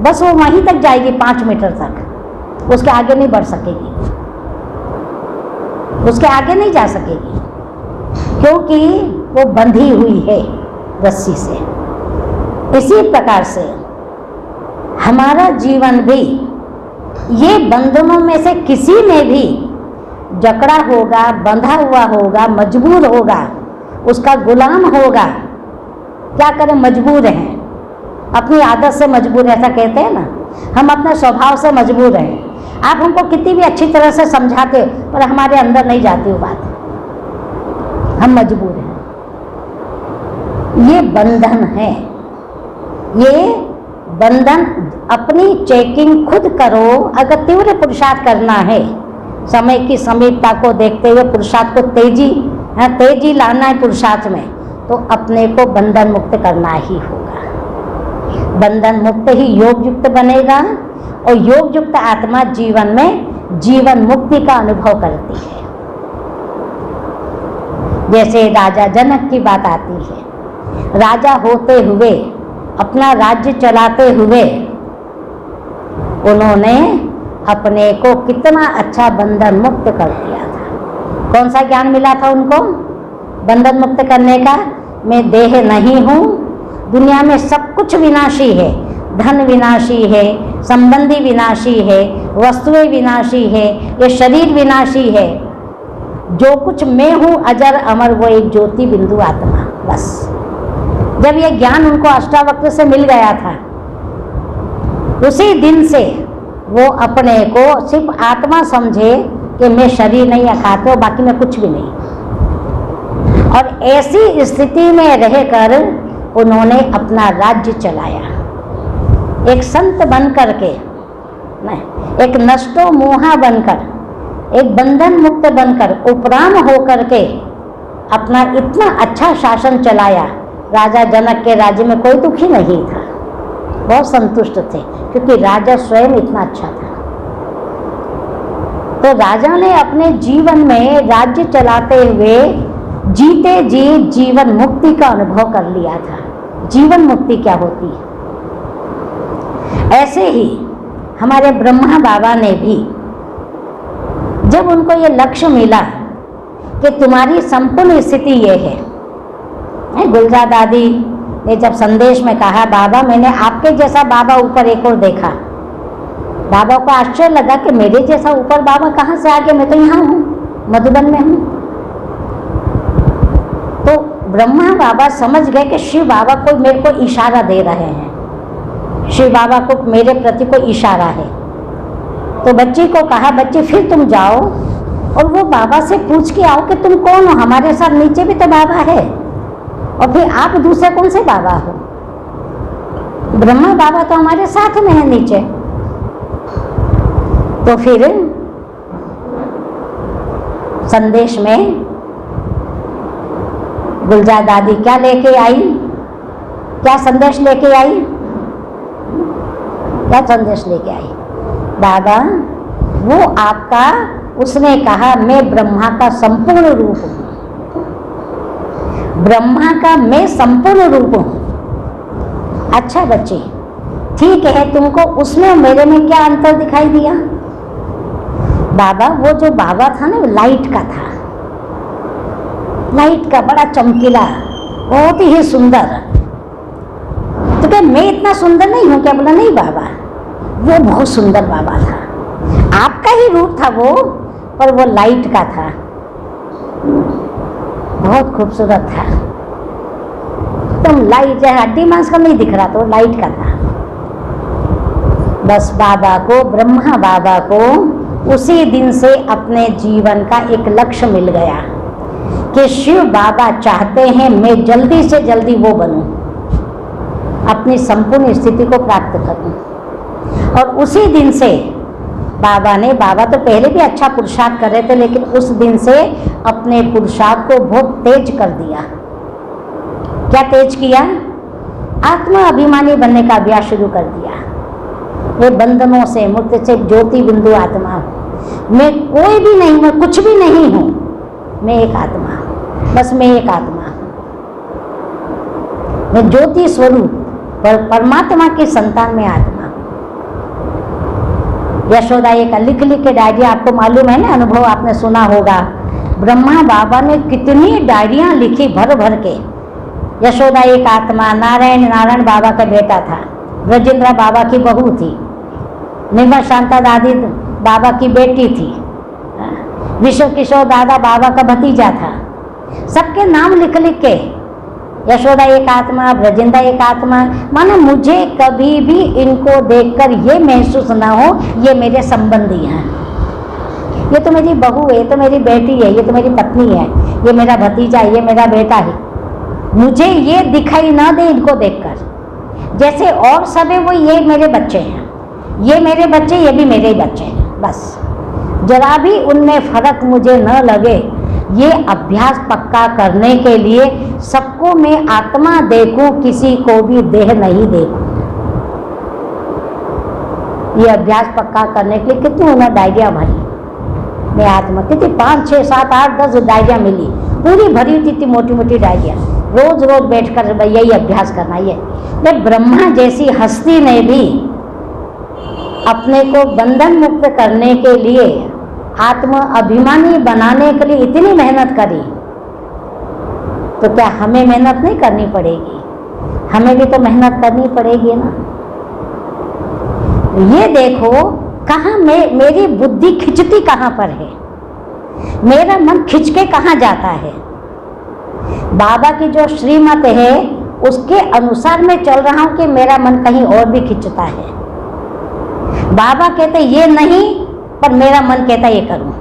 बस वो वहीं तक जाएगी, 5 मीटर तक, उसके आगे नहीं बढ़ सकेगी, उसके आगे नहीं जा सकेगी, क्योंकि वो बंधी हुई है रस्सी से। इसी प्रकार से हमारा जीवन भी ये बंधनों में से किसी में भी जकड़ा होगा, बंधा हुआ होगा, मजबूर होगा, उसका गुलाम होगा। क्या करें, मजबूर हैं, अपनी आदत से मजबूर है, ऐसा कहते हैं ना, हम अपने स्वभाव से मजबूर हैं। आप हमको कितनी भी अच्छी तरह से समझाते पर हमारे अंदर नहीं जाती वो बात, हम मजबूर हैं। ये बंधन है, ये बंधन अपनी चेकिंग खुद करो। अगर तीव्र पुरुषार्थ करना है, समय की समीपता को देखते हुए पुरुषार्थ को तेजी लाना है पुरुषार्थ में, तो अपने को बंधन मुक्त करना ही होगा। बंधन मुक्त ही योग युक्त बनेगा और योग युक्त आत्मा जीवन में जीवन मुक्ति का अनुभव करती है। जैसे राजा जनक की बात आती है, राजा होते हुए, अपना राज्य चलाते हुए उन्होंने अपने को कितना अच्छा बंधन मुक्त कर दिया था। कौन सा ज्ञान मिला था उनको बंधन मुक्त करने का? मैं देह नहीं हूँ, दुनिया में सब कुछ विनाशी है, धन विनाशी है, संबंधी विनाशी है, वस्तुएं विनाशी है, ये शरीर विनाशी है, जो कुछ मैं हूँ अजर अमर, वो एक ज्योति बिंदु आत्मा। बस जब ये ज्ञान उनको अष्टावक्र से मिल गया था, उसी दिन से वो अपने को सिर्फ आत्मा समझे कि मैं शरीर नहीं अखाते, बाकी मैं कुछ भी नहीं। और ऐसी स्थिति में रहकर उन्होंने अपना राज्य चलाया, एक संत बन करके, एक नष्टो मोहा बनकर, एक बंधन मुक्त बनकर, उपराम होकर के अपना इतना अच्छा शासन चलाया। राजा जनक के राज्य में कोई दुखी नहीं था, बहुत संतुष्ट थे, क्योंकि राजा स्वयं इतना अच्छा था। तो राजा ने अपने जीवन में राज्य चलाते हुए जीते जी जीवन मुक्ति का अनुभव कर लिया था। जीवन मुक्ति क्या होती है? ऐसे ही हमारे ब्रह्मा बाबा ने भी, जब उनको ये लक्ष्य मिला कि तुम्हारी संपूर्ण स्थिति ये है, गुलजा दादी ने जब संदेश में कहा, बाबा मैंने आपके जैसा बाबा ऊपर एक और देखा, बाबा को आश्चर्य लगा कि मेरे जैसा ऊपर बाबा कहाँ से आ गए, मैं तो यहाँ हूँ, मधुबन में हूँ। तो ब्रह्मा बाबा समझ गए कि शिव बाबा को मेरे को इशारा दे रहे हैं, शिव बाबा को मेरे प्रति कोई इशारा है। तो बच्ची को कहा, बच्ची फिर तुम जाओ और वो बाबा से पूछ के आओ कि तुम कौन हो, हमारे साथ नीचे भी तो बाबा है, और फिर आप दूसरे कौन से बाबा हो? ब्रह्मा बाबा तो हमारे साथ में है नीचे। तो फिर संदेश में गुलजा दादी क्या लेके आई, क्या संदेश लेके आई, क्या संदेश लेके आई? बाबा वो आपका, उसने कहा मैं ब्रह्मा का संपूर्ण रूप हूँ, ब्रह्मा का मैं संपूर्ण रूप हूँ। अच्छा बच्चे, ठीक है, तुमको उसमें मेरे में क्या अंतर दिखाई दिया? बाबा वो जो बाबा था ना, वो लाइट का था, लाइट का, बड़ा चमकीला, बहुत ही सुंदर। तो क्या मैं इतना सुंदर नहीं हूँ क्या? बोला नहीं बाबा, वो बहुत सुंदर बाबा था, आपका ही रूप था वो, पर वो लाइट का था, बहुत खूबसूरत था, तुम लाइट है, हड्डी मांस का नहीं दिख रहा, तो लाइट का था। बस बाबा को, ब्रह्मा बाबा को उसी दिन से अपने जीवन का एक लक्ष्य मिल गया कि शिव बाबा चाहते हैं मैं जल्दी से जल्दी वो बनूं, अपनी संपूर्ण स्थिति को प्राप्त करूं। और उसी दिन से बाबा तो पहले भी अच्छा पुरुषार्थ कर रहे थे, लेकिन उस दिन से अपने पुरुषार्थ को बहुत तेज कर दिया। क्या तेज किया? आत्मा अभिमानी बनने का अभ्यास शुरू कर दिया। ये बंधनों से मुक्त से ज्योति बिंदु आत्मा हूँ, मैं कोई भी नहीं, मैं कुछ भी नहीं हूँ, मैं एक आत्मा हूँ, बस मैं एक आत्मा हूँ, मैं ज्योति स्वरूप परमात्मा की संतान में आत्मा। यशोदा एक लिख लिख के डायरिया, आपको मालूम है ना, अनुभव आपने सुना होगा, ब्रह्मा बाबा ने कितनी डायरियां लिखी भर भर के। यशोदा एक आत्मा, नारायण बाबा का बेटा था, ब्रजेंद्र बाबा की बहू थी, निर्मल शांता दादी बाबा की बेटी थी, विश्व किशोर दादा बाबा का भतीजा था। सबके नाम लिख लिख के, यशोदा एक आत्मा, ब्रजिंदा एक आत्मा, मानो मुझे कभी भी इनको देखकर ये महसूस ना हो ये मेरे संबंधी हैं, ये तो मेरी बहू है, ये तो मेरी बेटी है, ये तो मेरी पत्नी है, ये मेरा भतीजा है, ये मेरा बेटा है। मुझे ये दिखाई ना दे इनको देखकर, जैसे और सब है वो ये मेरे बच्चे हैं, ये मेरे बच्चे, ये भी मेरे ही बच्चे हैं। बस जरा भी उनमें फर्क मुझे न लगे, ये अभ्यास पक्का करने के लिए सबको मैं आत्मा देखूं, किसी को भी देह नहीं देखूं। ये अभ्यास पक्का करने के लिए कितनी उन्हें डायरिया भरी, मैं आत्मा कितनी 5, 6, 7, 8, 10 डायरिया मिली, पूरी भरी हुई थी मोटी मोटी डायरिया। रोज रोज बैठकर यही अभ्यास करना। ये ब्रह्मा जैसी हस्ती ने भी अपने को बंधन मुक्त करने के लिए, आत्म अभिमानी बनाने के लिए इतनी मेहनत करी, तो क्या हमें मेहनत नहीं करनी पड़ेगी? हमें भी तो मेहनत करनी पड़ेगी ना। ये देखो कहाँ मेरी बुद्धि खिंचती कहाँ पर है, मेरा मन खिंच के कहाँ जाता है। बाबा की जो श्रीमत है उसके अनुसार मैं चल रहा हूँ कि मेरा मन कहीं और भी खिंचता है। बाबा कहते ये नहीं, पर मेरा मन कहता ये करूँ,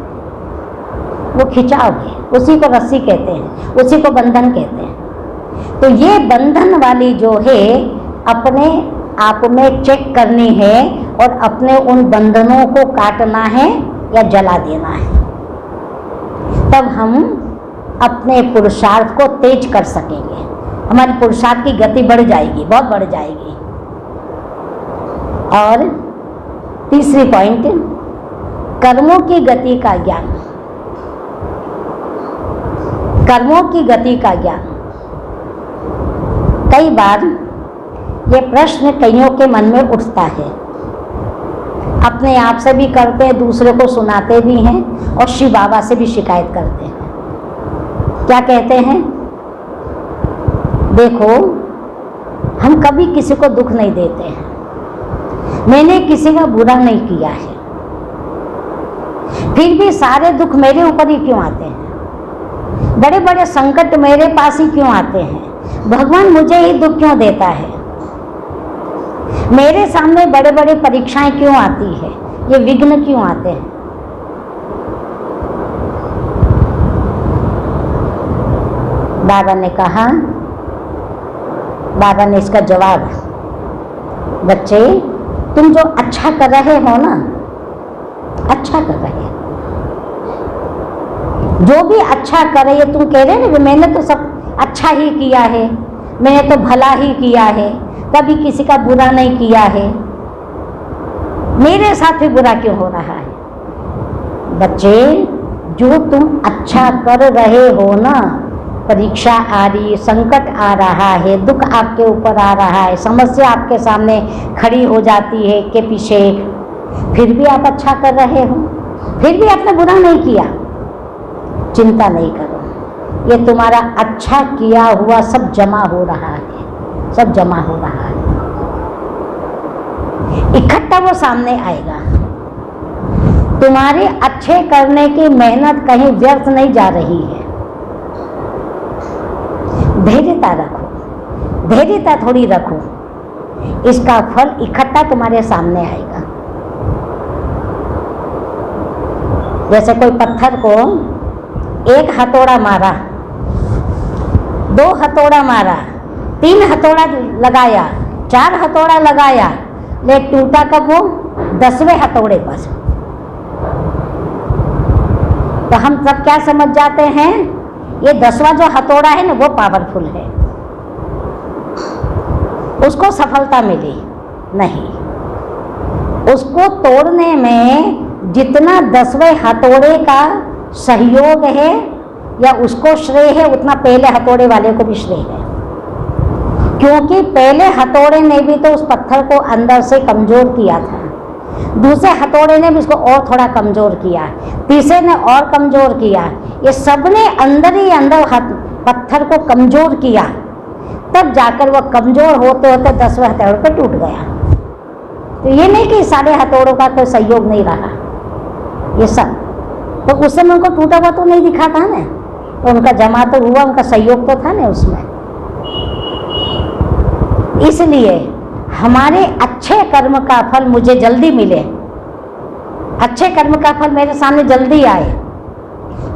वो खिंचाव है, उसी को रस्सी कहते हैं, उसी को बंधन कहते हैं। तो ये बंधन वाली जो है अपने आप में चेक करनी है और अपने उन बंधनों को काटना है या जला देना है, तब हम अपने पुरुषार्थ को तेज कर सकेंगे। हमारी पुरुषार्थ की गति बढ़ जाएगी, बहुत बढ़ जाएगी। और तीसरी पॉइंट, कर्मों की गति का ज्ञान। कर्मों की गति का ज्ञान। कई बार ये प्रश्न कईयों के मन में उठता है, अपने आप से भी करते हैं, दूसरे को सुनाते भी हैं और शिव बाबा से भी शिकायत करते हैं। क्या कहते हैं? देखो हम कभी किसी को दुख नहीं देते हैं, मैंने किसी का बुरा नहीं किया है, फिर भी सारे दुख मेरे ऊपर ही क्यों आते हैं? बड़े बड़े संकट मेरे पास ही क्यों आते हैं? भगवान मुझे ही दुख क्यों देता है? मेरे सामने बड़े बड़े परीक्षाएं क्यों आती है? ये विघ्न क्यों आते हैं? बाबा ने कहा, बाबा ने इसका जवाब, बच्चे तुम जो अच्छा कर रहे हो ना, अच्छा कर रहे हो, जो भी अच्छा कर रहे हो, तुम कह रहे हो ना मैंने तो सब अच्छा ही किया है, मैंने तो भला ही किया है, कभी किसी का बुरा नहीं किया है, मेरे साथ भी बुरा क्यों हो रहा है? बच्चे जो तुम अच्छा कर रहे हो ना, परीक्षा आ रही, संकट आ रहा है, दुख आपके ऊपर आ रहा है, समस्या आपके सामने खड़ी हो जाती है के पीछे, फिर भी आप अच्छा कर रहे हो, फिर भी आपने बुरा नहीं किया, चिंता नहीं करो, ये तुम्हारा अच्छा किया हुआ सब जमा हो रहा है, सब जमा हो रहा है, इकट्ठा वो सामने आएगा। तुम्हारे अच्छे करने की मेहनत कहीं व्यर्थ नहीं जा रही है। धैर्यता रखो, धैर्यता थोड़ी रखो, इसका फल इकट्ठा तुम्हारे सामने आएगा। जैसे कोई पत्थर को एक हथौड़ा मारा, 2 हथौड़ा मारा, 3 हथौड़ा लगाया, 4 हथौड़ा लगाया, ले टूटा कब? वो 10वें हथौड़े पर। तो हम सब क्या समझ जाते हैं, ये 10वां जो हथौड़ा है ना वो पावरफुल है, उसको सफलता मिली। नहीं, उसको तोड़ने में जितना 10वें हथौड़े का सहयोग है या उसको श्रेय है, उतना पहले हथौड़े वाले को भी श्रेय है, क्योंकि पहले हथौड़े ने भी तो उस पत्थर को अंदर से कमजोर किया था, दूसरे हथौड़े ने भी उसको और थोड़ा कमजोर किया, तीसरे ने और कमजोर किया, ये सब ने अंदर ही अंदर पत्थर को कमजोर किया, तब जाकर वह कमजोर होते होते 10वें हथौड़े पे टूट गया। तो ये नहीं कि सारे हथौड़ों का कोई सहयोग नहीं रहा, ये सब तो उस समय उनको टूटा हुआ तो नहीं दिखा था ना, तो उनका जमा तो हुआ, उनका सहयोग तो था ना उसमें। इसलिए हमारे अच्छे कर्म का फल मुझे जल्दी मिले, अच्छे कर्म का फल मेरे सामने जल्दी आए,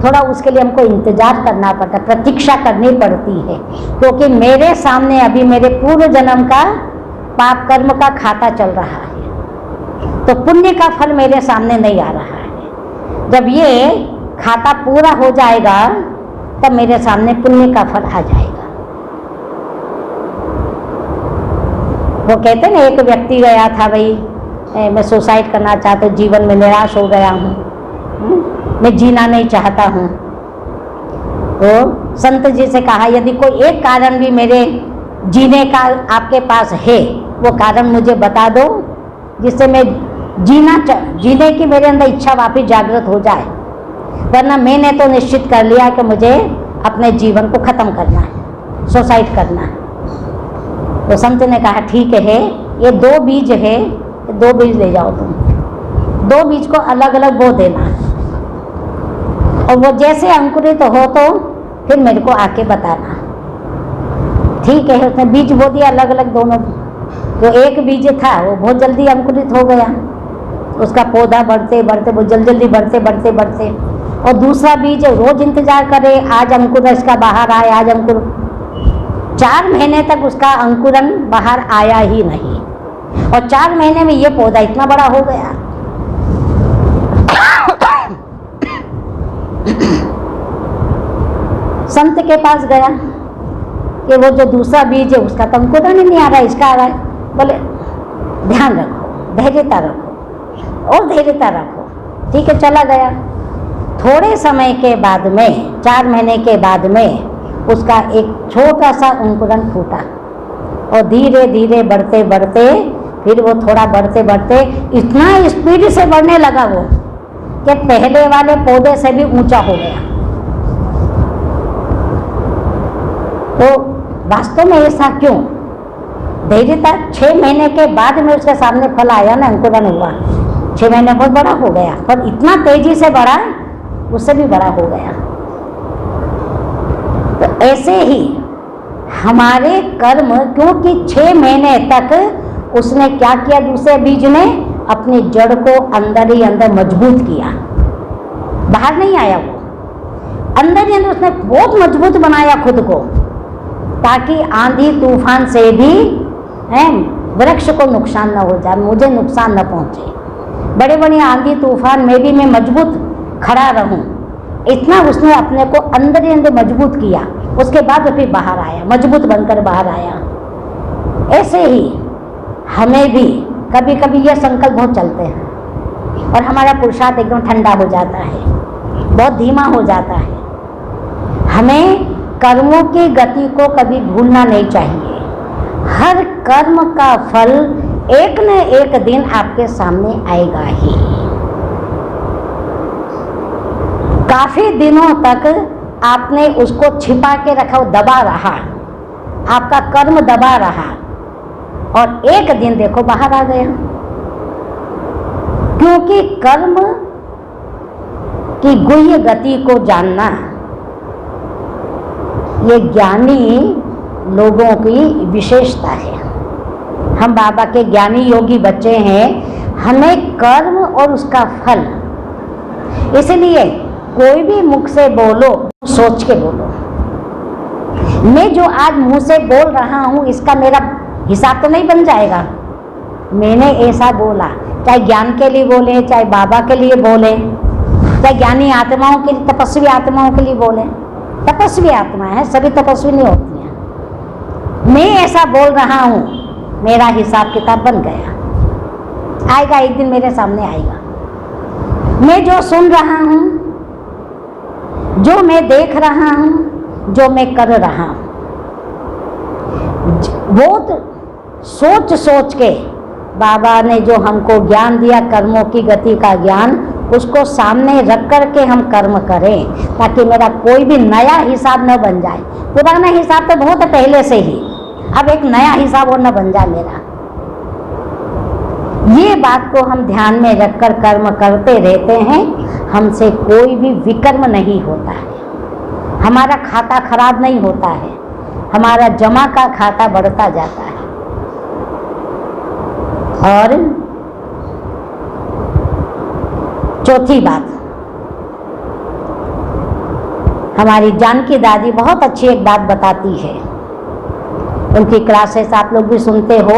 थोड़ा उसके लिए हमको इंतजार करना पड़ता, प्रतीक्षा करनी पड़ती है, क्योंकि मेरे सामने अभी मेरे पूर्व जन्म का पाप कर्म का खाता चल रहा है, तो पुण्य का फल मेरे सामने नहीं आ रहा है। जब ये खाता पूरा हो जाएगा तब मेरे सामने पुण्य का फल आ जाएगा। वो कहते हैं ना, एक व्यक्ति गया था, भाई मैं सुसाइड करना चाहता हूँ, जीवन में निराश हो गया हूँ, मैं जीना नहीं चाहता हूँ। तो संत जी से कहा, यदि कोई एक कारण भी मेरे जीने का आपके पास है, वो कारण मुझे बता दो, जिससे मैं जीने की मेरे अंदर इच्छा वापस जागृत हो जाए, वरना मैंने तो निश्चित कर लिया कि मुझे अपने जीवन को ख़त्म करना है, सुसाइड करना है। तो संत ने कहा, ठीक है, ये 2 बीज है, 2 बीज ले जाओ तुम, 2 बीज को अलग अलग बो देना, और वो जैसे अंकुरित हो तो फिर मेरे को आके बताना। ठीक है, उसने बीज बो दिया अलग अलग दोनों। तो एक बीज था वो बहुत जल्दी अंकुरित हो गया, उसका पौधा बढ़ते बढ़ते वो जल्दी बढ़ते बढ़ते बढ़ते, और दूसरा बीज रोज इंतजार करे, आज अंकुर इसका बाहर आए, आज अंकुर। 4 महीने तक उसका अंकुरन बाहर आया ही नहीं, और 4 महीने में ये पौधा इतना बड़ा हो गया। संत के पास गया कि वो जो दूसरा बीज है उसका तो अंकुरन ही नहीं आ रहा, इसका आ रहा है। बोले ध्यान रखो, धैर्यता रखो और धैर्यता रखो। ठीक है, चला गया। थोड़े समय के बाद में, 4 महीने के बाद में, उसका एक छोटा सा अंकुरन फूटा, और धीरे धीरे बढ़ते बढ़ते फिर वो थोड़ा बढ़ते बढ़ते इतना स्पीड से बढ़ने लगा वो कि पहले वाले पौधे से भी ऊंचा हो गया। तो वास्तव में ऐसा क्यों? धैर्यता 6 महीने के बाद में उसके सामने फल आया ना, अंकुरन हुआ। 6 महीने बहुत बड़ा हो गया, पर इतना तेजी से बढ़ा, उससे भी बड़ा हो गया। तो ऐसे ही हमारे कर्म, क्योंकि 6 महीने तक उसने क्या किया, दूसरे बीज ने अपनी जड़ को अंदर ही अंदर मजबूत किया, बाहर नहीं आया वो, अंदर ही अंदर उसने बहुत मजबूत बनाया खुद को, ताकि आंधी तूफान से भी वृक्ष को नुकसान न हो जाए, मुझे नुकसान न पहुंचे। बड़े बड़े आंधी तूफान में भी मैं मजबूत खड़ा रहूं, इतना उसने अपने को अंदर ही अंदर मजबूत किया। उसके बाद वो फिर बाहर आया, मजबूत बनकर बाहर आया। ऐसे ही हमें भी कभी कभी ये संकल्प बहुत चलते हैं और हमारा पुरुषार्थ एकदम ठंडा हो जाता है, बहुत धीमा हो जाता है। हमें कर्मों की गति को कभी भूलना नहीं चाहिए। हर कर्म का फल एक न एक दिन आपके सामने आएगा ही। काफी दिनों तक आपने उसको छिपा के रखा, दबा रहा, आपका कर्म दबा रहा, और एक दिन देखो बाहर आ गया। क्योंकि कर्म की गुह्य गति को जानना ये ज्ञानी लोगों की विशेषता है। हम बाबा के ज्ञानी योगी बच्चे हैं, हमें कर्म और उसका फल, इसलिए कोई भी मुख से बोलो, सोच के बोलो। मैं जो आज मुंह से बोल रहा हूँ इसका मेरा हिसाब तो नहीं बन जाएगा। मैंने ऐसा बोला, चाहे ज्ञान के लिए बोले, चाहे बाबा के लिए बोले, चाहे ज्ञानी आत्माओं के लिए, तपस्वी आत्माओं के लिए बोले। तपस्वी आत्मा है, सभी तपस्वी नहीं होती हैं। मैं ऐसा बोल रहा हूँ, मेरा हिसाब किताब बन गया, आएगा एक दिन मेरे सामने आएगा। मैं जो सुन रहा हूँ, जो मैं देख रहा हूँ, जो मैं कर रहा हूँ, बहुत सोच सोच के बाबा ने जो हमको ज्ञान दिया, कर्मों की गति का ज्ञान, उसको सामने रख कर के हम कर्म करें, ताकि मेरा कोई भी नया हिसाब न बन जाए। पुराना हिसाब तो बहुत है पहले से ही, अब एक नया हिसाब और न बन जाए मेरा। ये बात को हम ध्यान में रखकर कर्म करते रहते हैं, हमसे कोई भी विकर्म नहीं होता है, हमारा खाता खराब नहीं होता है, हमारा जमा का खाता बढ़ता जाता है। और चौथी बात, हमारी जानकी दादी बहुत अच्छी एक बात बताती है, उनकी क्लासेस आप लोग भी सुनते हो।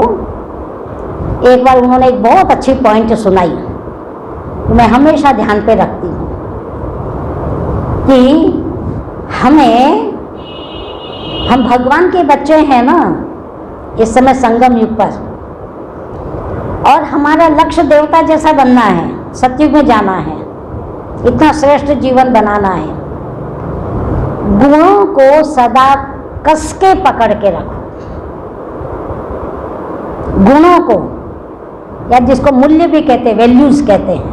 एक बार उन्होंने एक बहुत अच्छी पॉइंट सुनाई, तो मैं हमेशा ध्यान पे रखती हूँ कि हम भगवान के बच्चे हैं ना इस समय संगम युग पर, और हमारा लक्ष्य देवता जैसा बनना है, सतयुग में जाना है, इतना श्रेष्ठ जीवन बनाना है। गुणों को सदा कस के पकड़ के रखो, गुणों को, या जिसको मूल्य भी कहते हैं, वैल्यूज कहते हैं,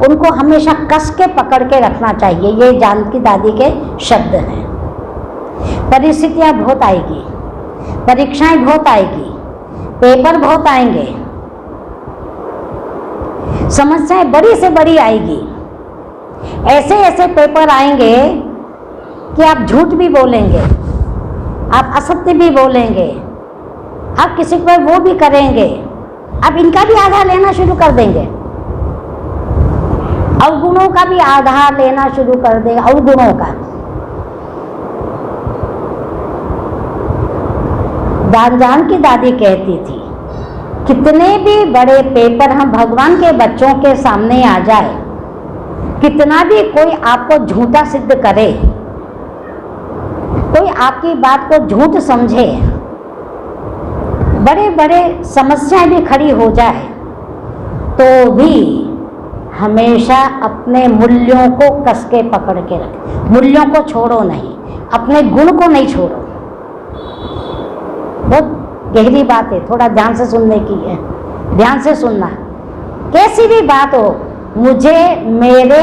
उनको हमेशा कस के पकड़ के रखना चाहिए। ये जानकी दादी के शब्द हैं। परिस्थितियां बहुत आएगी, परीक्षाएं बहुत आएगी, पेपर बहुत आएंगे, समस्याएं बड़ी से बड़ी आएगी। ऐसे ऐसे पेपर आएंगे कि आप झूठ भी बोलेंगे, आप असत्य भी बोलेंगे, आप किसी पर वो भी करेंगे, आप इनका भी आधार लेना शुरू कर देंगे, अवगुणों का भी आधार लेना शुरू कर देंगे, अवगुणों का। जानकी दादी कहती थी, कितने भी बड़े पेपर हम भगवान के बच्चों के सामने आ जाए, कितना भी कोई आपको झूठा सिद्ध करे, कोई आपकी बात को झूठ समझे, बड़े बड़े समस्याएं भी खड़ी हो जाए, तो भी हमेशा अपने मूल्यों को कस के पकड़ के रखें। मूल्यों को छोड़ो नहीं, अपने गुण को नहीं छोड़ो। बहुत गहरी बात है, थोड़ा ध्यान से सुनने की है, ध्यान से सुनना। कैसी भी बात हो, मुझे मेरे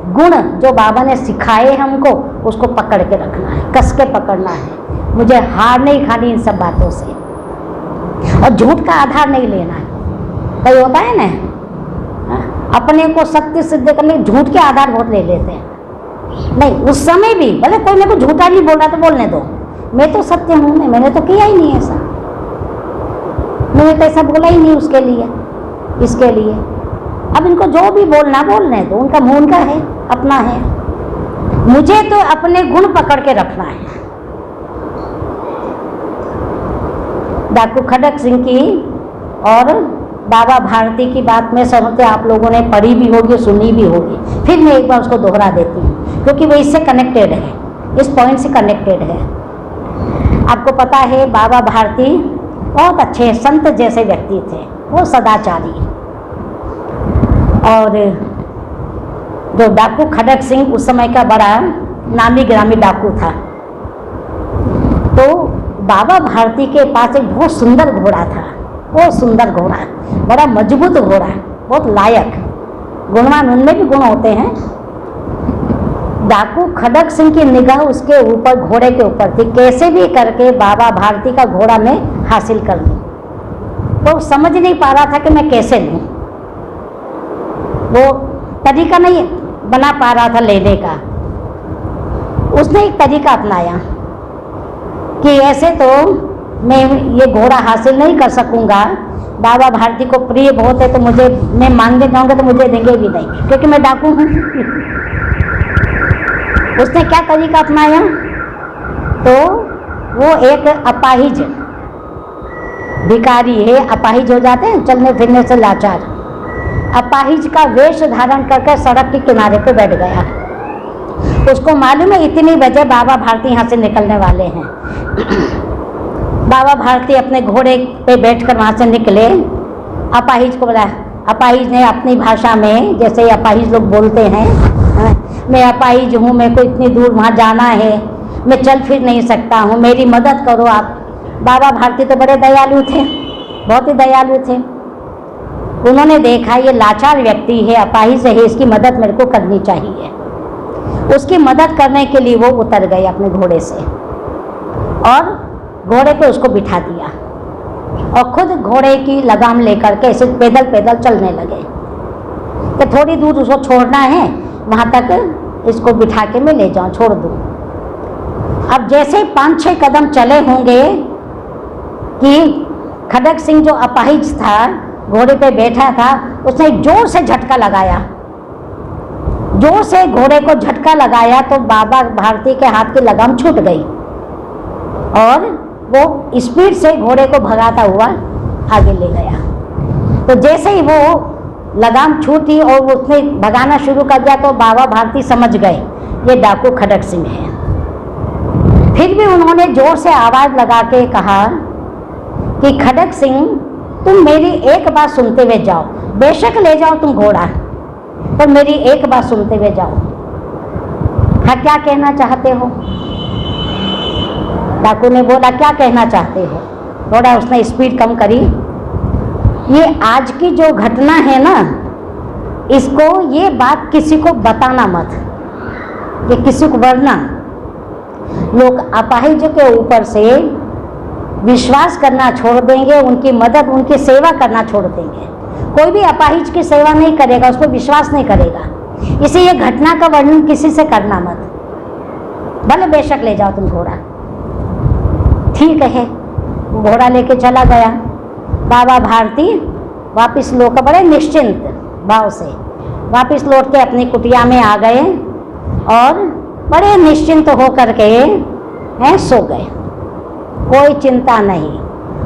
गुण जो बाबा ने सिखाए हमको, उसको पकड़ के रखना है, कस के पकड़ना है। मुझे हार नहीं खानी इन सब बातों से, और झूठ का आधार नहीं लेना है। कई होता है ना, अपने को सत्य सिद्ध करने झूठ के आधार बहुत ले लेते हैं। नहीं, उस समय भी भले कोई मेरे को झूठा भी बोल रहा तो बोलने दो, मैं तो सत्य हूँ, मैंने तो किया ही नहीं ऐसा, मैंने तो ऐसा बोला ही नहीं उसके लिए, इसके लिए। अब इनको जो भी बोलना बोलने दो, उनका मुंह उनका है, अपना है। मुझे तो अपने गुण पकड़ के रखना है। डाकू खड़क सिंह की और बाबा भारती की बात में समझते आप लोगों ने पढ़ी भी होगी, सुनी भी होगी, फिर मैं एक बार उसको दोहरा देती हूँ, क्योंकि वो इससे कनेक्टेड है, इस पॉइंट से कनेक्टेड है। आपको पता है बाबा भारती बहुत अच्छे संत जैसे व्यक्ति थे, वो सदाचारी। और जो डाकू खड़क सिंह उस समय का बड़ा नामी ग्रामी डाकू था, तो बाबा भारती के पास एक बहुत सुंदर घोड़ा था, बहुत सुंदर घोड़ा, बड़ा मजबूत घोड़ा, बहुत लायक, गुणवान, उनमें भी गुण होते हैं। डाकू खड़क सिंह की निगाह उसके ऊपर, घोड़े के ऊपर थी, कैसे भी करके बाबा भारती का घोड़ा मैं हासिल कर लूं। तो समझ नहीं पा रहा था कि मैं कैसे लूं, वो तरीका नहीं बना पा रहा था लेने का। उसने एक तरीका अपनाया कि ऐसे तो मैं ये घोड़ा हासिल नहीं कर सकूंगा, बाबा भारती को प्रिय बहुत है, तो मुझे, मैं मांगने जाऊंगा तो मुझे देंगे भी नहीं, क्योंकि मैं डाकू हूँ। उसने क्या तरीका अपनाया, तो वो एक अपाहिज भिखारी है, अपाहिज हो जाते हैं चलने फिरने से लाचार, अपाहिज का वेश धारण करके सड़क के किनारे पे बैठ गया। उसको मालूम है इतनी बजे बाबा भारती यहाँ से निकलने वाले हैं। बाबा भारती अपने घोड़े पे बैठकर वहाँ से निकले, अपाहिज को बोला। अपाहिज ने अपनी भाषा में, जैसे अपाहिज लोग बोलते हैं, मैं अपाहिज हूँ, मेरे को इतनी दूर वहाँ जाना है, मैं चल फिर नहीं सकता हूँ, मेरी मदद करो आप। बाबा भारती तो बड़े दयालु थे, बहुत ही दयालु थे। उन्होंने देखा ये लाचार व्यक्ति है, अपाहिज है, इसकी मदद मेरे को करनी चाहिए। उसकी मदद करने के लिए वो उतर गए अपने घोड़े से और घोड़े पे उसको बिठा दिया। और खुद घोड़े की लगाम लेकर के ऐसे पैदल पैदल चलने लगे कि थोड़ी दूर उसको छोड़ना है, वहाँ तक इसको बिठा के मैं ले जाऊँ, छोड़ दूँ। अब जैसे 5-6 कदम चले होंगे कि खड़ग सिंह जो अपाहिज था, घोड़े पे बैठा था, उसने जोर से झटका लगाया। जोर से घोड़े को झटका लगाया तो बाबा भारती के हाथ की लगाम छूट गई और वो स्पीड से घोड़े को भगाता हुआ आगे ले गया। तो जैसे ही वो लगाम छूटी और उसने भगाना शुरू कर दिया तो बाबा भारती समझ गए ये डाकू खड़ग सिंह है। फिर भी उन्होंने जोर से आवाज़ लगा के कहा कि खड़ग सिंह, तुम मेरी एक बात सुनते हुए जाओ, बेशक ले जाओ तुम घोड़ा, पर मेरी एक बात सुनते हुए जाओ। हाँ, क्या कहना चाहते हो? डाकू ने बोला, क्या कहना चाहते हो? थोड़ा उसने स्पीड कम करी। ये आज की जो घटना है ना, इसको ये बात किसी को बताना मत, ये किसी को वरना लोग अपाहिज के ऊपर से विश्वास करना छोड़ देंगे, उनकी मदद, उनकी सेवा करना छोड़ देंगे। कोई भी अपाहिज की सेवा नहीं करेगा, उस पर विश्वास नहीं करेगा। इसे ये घटना का वर्णन किसी से करना मत, भले बेशक ले जाओ तुम घोड़ा। ठीक है, घोड़ा लेके चला गया। बाबा भारती वापस लौट, बड़े निश्चिंत भाव से वापस लौट के अपनी कुटिया में आ गए और बड़े निश्चिंत होकर के सो गए। कोई चिंता नहीं,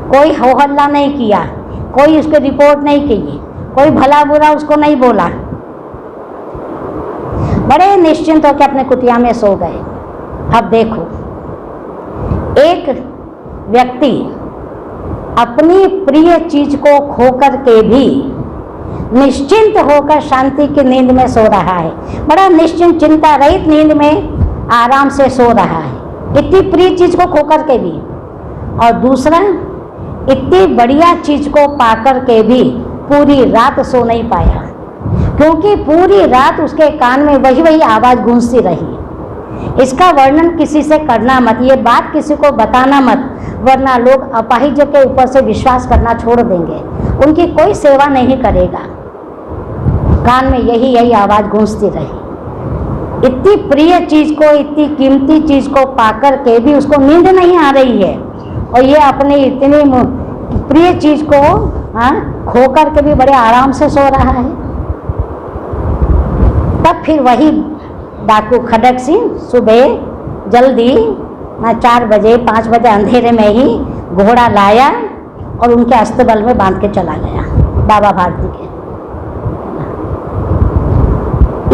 कोई हो हल्ला नहीं किया, कोई उसकी रिपोर्ट नहीं की, कोई भला बुरा उसको नहीं बोला। बड़े निश्चिंत होकर अपने कुटिया में सो गए। अब देखो, एक व्यक्ति अपनी प्रिय चीज को खोकर के भी निश्चिंत होकर शांति की नींद में सो रहा है, बड़ा निश्चिंत चिंता रहित नींद में आराम से सो रहा है, इतनी प्रिय चीज को खोकर के भी। और दूसरा, इतनी बढ़िया चीज को पाकर के भी पूरी रात सो नहीं पाया, क्योंकि पूरी रात उसके कान में वही वही आवाज़ गूंजती रही। इसका वर्णन किसी से करना मत, ये बात किसी को बताना मत, वरना लोग अपाहिज के ऊपर से विश्वास करना छोड़ देंगे, उनकी कोई सेवा नहीं करेगा। कान में यही यही आवाज़ गूंजती रही। इतनी प्रिय चीज को, इतनी कीमती चीज को पाकर के भी उसको नींद नहीं आ रही है, और ये अपनी इतनी प्रिय चीज को खोकर के भी बड़े आराम से सो रहा है। तब फिर वही डाकू खड़ग सिंह सुबह जल्दी 4 बजे 5 बजे अंधेरे में ही घोड़ा लाया और उनके अस्तबल में बांध के चला गया, बाबा भारती के।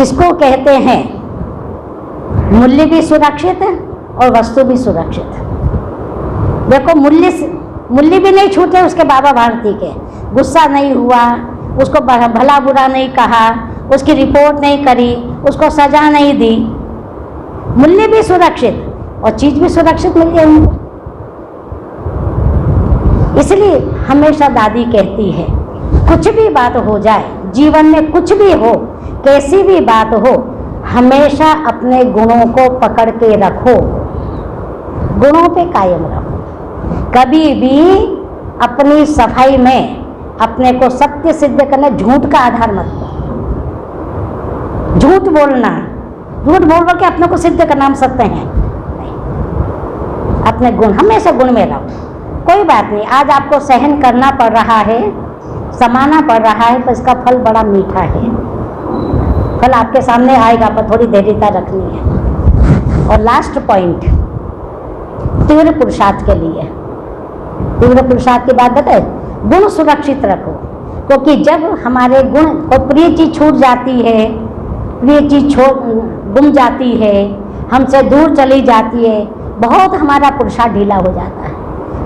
इसको कहते हैं मूल्य भी सुरक्षित और वस्तु भी सुरक्षित। देखो, मूल्य भी नहीं छूटे उसके बाबा भारती के, गुस्सा नहीं हुआ, उसको भला बुरा नहीं कहा, उसकी रिपोर्ट नहीं करी, उसको सजा नहीं दी। मूल्य भी सुरक्षित और चीज भी सुरक्षित मिल गई उनको। इसलिए हमेशा दादी कहती है, कुछ भी बात हो जाए जीवन में, कुछ भी हो, कैसी भी बात हो, हमेशा अपने गुणों को पकड़ के रखो, गुणों पे कायम रहो। कभी भी अपनी सफाई में अपने को सत्य सिद्ध करना, झूठ का आधार मत लो। झूठ बोल के अपने को सिद्ध करना हम सत्य हैं नहीं। अपने गुण, हमेशा गुण में रहो। कोई बात नहीं, आज आपको सहन करना पड़ रहा है, समाना पड़ रहा है, तो इसका फल बड़ा मीठा है। फल आपके सामने आएगा, पर थोड़ी धैर्यता रखनी है। और लास्ट पॉइंट, तीव्र पुरुषार्थ के लिए। तीव्र पुरुषार्थ की बात बताए, गुण सुरक्षित रखो, क्योंकि जब हमारे गुण को, प्रिय चीज छूट जाती है, प्रिय चीज गुम जाती है, हमसे दूर चली जाती है, बहुत हमारा पुरुषार्थ ढीला हो जाता है,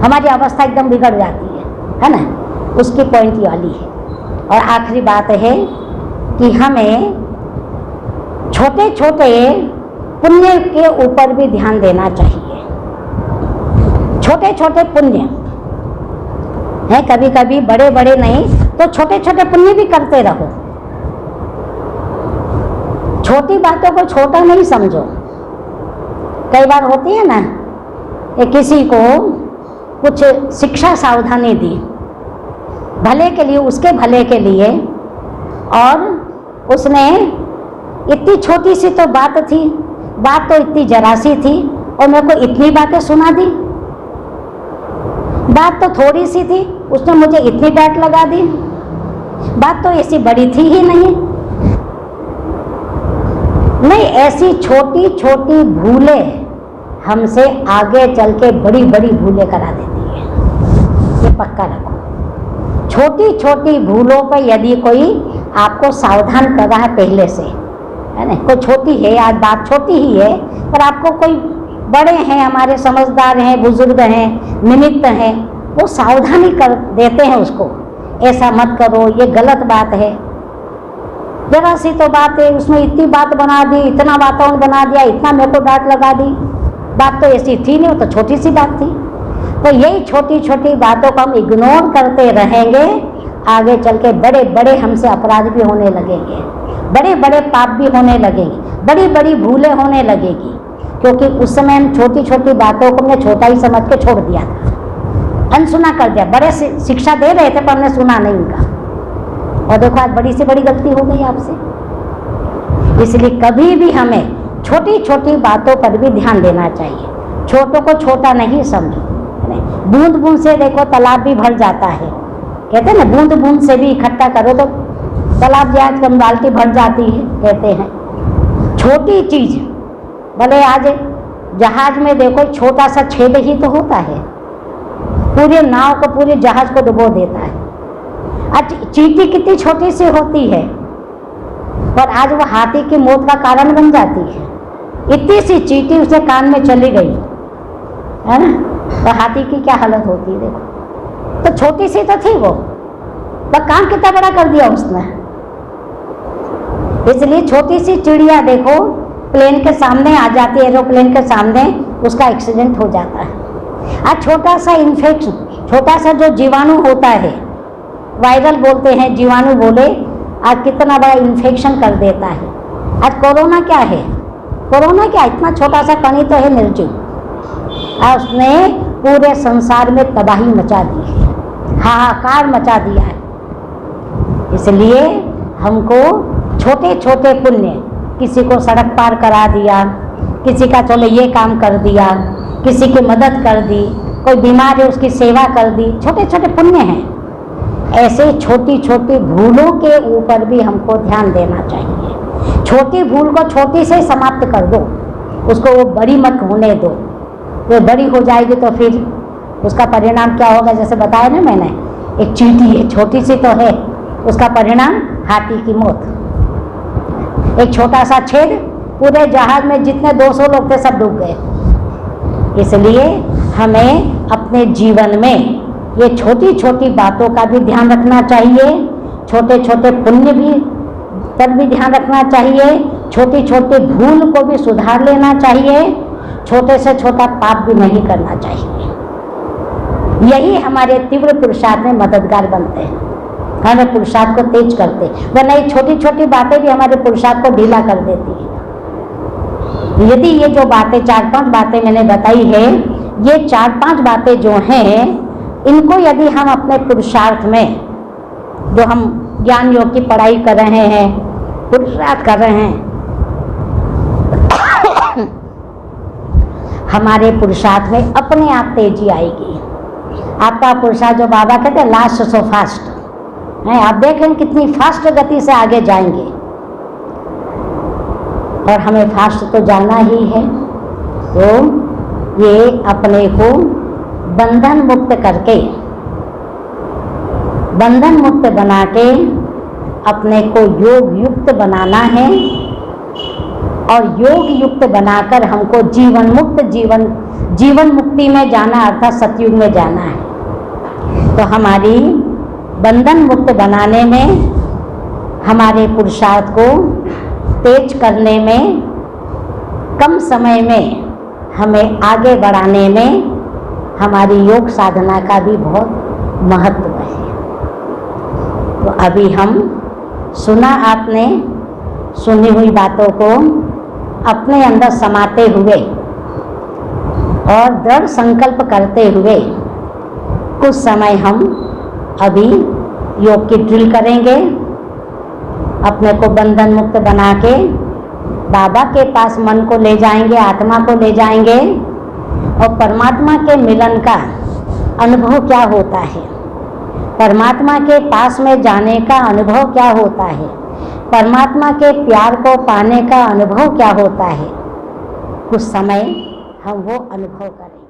हमारी अवस्था एकदम बिगड़ जाती है ना। उसकी पॉइंट ये वाली है। और आखिरी बात है कि हमें छोटे छोटे पुण्य के ऊपर भी ध्यान देना चाहिए। छोटे छोटे पुण्य है, कभी कभी बड़े बड़े नहीं, तो छोटे छोटे पुण्य भी करते रहो। छोटी बातों को छोटा नहीं समझो। कई बार होती है ना कि किसी को कुछ शिक्षा सावधानी दी भले के लिए, उसके भले के लिए। और उसने इतनी छोटी सी तो बात थी, बात तो इतनी जरा सी थी, और मेरे को इतनी बातें सुना दी। बात तो थोड़ी सी थी, उसने मुझे इतनी डांट लगा दी। बात तो ऐसी बड़ी थी ही नहीं। नहीं, ऐसी छोटी छोटी भूलें हमसे आगे चल के बड़ी बड़ी भूलें करा देती है, ये पक्का रखो। छोटी छोटी भूलों पर यदि कोई आपको सावधान कर रहा है पहले से, है ना, कोई छोटी है, आज बात छोटी ही है, पर आपको कोई बड़े हैं, हमारे समझदार हैं, बुजुर्ग हैं, निमित्त हैं, वो सावधानी कर देते हैं उसको, ऐसा मत करो, ये गलत बात है। जरा सी तो बात है, उसमें इतनी बात बना दी, इतना वातावरण बना दिया, इतना मेरे को डांट लगा दी। बात तो ऐसी थी नहीं, वो तो छोटी सी बात थी। तो यही छोटी छोटी बातों को हम इग्नोर करते रहेंगे, आगे चल के बड़े बड़े हमसे अपराध भी होने लगेंगे, बड़े बड़े पाप भी होने लगेंगे, बड़ी बड़ी भूलें होने लगेगी, क्योंकि उस समय हम छोटी छोटी बातों को हमने छोटा ही समझ के छोड़ दिया था, अनसुना कर दिया। बड़े शिक्षा दे रहे थे पर हमने सुना नहीं उनका, और देखो आज बड़ी से बड़ी गलती हो गई आपसे। इसलिए कभी भी हमें छोटी छोटी बातों पर भी ध्यान देना चाहिए, छोटों को छोटा नहीं समझो। बूंद बूंद से देखो तालाब भी भर जाता है, कहते हैं ना, बूंद बूंद से भी इकट्ठा करो तो तालाब जहाज कम बाल्टी भर जाती है, कहते हैं। छोटी चीज, भले आज जहाज में देखो छोटा सा छेद ही तो होता है, पूरे नाव को, पूरे जहाज को डुबो देता है। आज चींटी कितनी छोटी सी होती है, पर आज वो हाथी की मौत का कारण बन जाती है। इतनी सी चींटी उसके कान में चली गई, है ना, तो हाथी की क्या हालत होती है देखो। तो छोटी सी तो थी वो, पर काम कितना बड़ा कर दिया उसने। इसलिए छोटी सी चिड़िया देखो प्लेन के सामने आ जाती है, एरोप्लेन के सामने, उसका एक्सीडेंट हो जाता है। आज छोटा सा इन्फेक्शन, छोटा सा जो जीवाणु होता है, वायरल बोलते हैं, जीवाणु बोले, आज कितना बड़ा इन्फेक्शन कर देता है। आज कोरोना क्या है, कोरोना क्या, इतना छोटा सा कणी तो है, निर्जीव, और उसने पूरे संसार में तबाही मचा दी है, हाहाकार मचा दिया है। इसलिए हमको छोटे छोटे पुण्य, किसी को सड़क पार करा दिया, किसी का चलो ये काम कर दिया, किसी की मदद कर दी, कोई बीमार है उसकी सेवा कर दी, छोटे छोटे पुण्य हैं। ऐसे छोटी छोटी भूलों के ऊपर भी हमको ध्यान देना चाहिए। छोटी भूल को छोटी से समाप्त कर दो, उसको वो बड़ी मत होने दो। वो बड़ी हो जाएगी तो फिर उसका परिणाम क्या होगा, जैसे बताया ना मैंने, एक चींटी है, छोटी सी तो है, उसका परिणाम हाथी की मौत। एक छोटा सा छेद, पूरे जहाज में जितने 200 लोग थे सब डूब गए। इसलिए हमें अपने जीवन में ये छोटी छोटी बातों का भी ध्यान रखना चाहिए, छोटे छोटे पुण्य भी पर भी ध्यान रखना चाहिए, छोटी छोटी भूल को भी सुधार लेना चाहिए, छोटे से छोटा पाप भी नहीं करना चाहिए। यही हमारे तीव्र पुरुषार्थ में मददगार बनते हैं, हमारे पुरुषार्थ को तेज करते हैं। वरना ये छोटी छोटी बातें भी हमारे पुरुषार्थ को ढीला कर देती है। यदि ये जो बातें 4-5 बातें मैंने बताई है, ये 4-5 बातें जो हैं, इनको यदि हम अपने पुरुषार्थ में, जो हम ज्ञान योग की पढ़ाई कर रहे हैं, पुरुषार्थ कर रहे हैं, हमारे पुरुषार्थ में अपने आप तेजी आएगी। आपका पुरुषार्थ, जो बाबा कहते हैं लास्ट सो फास्ट है, आप देखें कितनी फास्ट गति से आगे जाएंगे, और हमें फास्ट तो जाना ही है। तो ये अपने को बंधन मुक्त करके, बंधन मुक्त बना के अपने को योग युक्त बनाना है, और योग युक्त बनाकर हमको जीवन मुक्त, जीवन मुक्ति में जाना, अर्थात सतयुग में जाना है। तो हमारी बंधन मुक्त बनाने में, हमारे पुरुषार्थ को तेज करने में, कम समय में हमें आगे बढ़ाने में हमारी योग साधना का भी बहुत महत्व है। तो अभी हम सुना, आपने सुनी हुई बातों को अपने अंदर समाते हुए और दृढ़ संकल्प करते हुए कुछ समय हम अभी योग की ड्रिल करेंगे, अपने को बंधन मुक्त बना के बाबा के पास मन को ले जाएंगे, आत्मा को ले जाएंगे और परमात्मा के मिलन का अनुभव क्या होता है, परमात्मा के पास में जाने का अनुभव क्या होता है, परमात्मा के प्यार को पाने का अनुभव क्या होता है, कुछ समय हम वो अनुभव करें।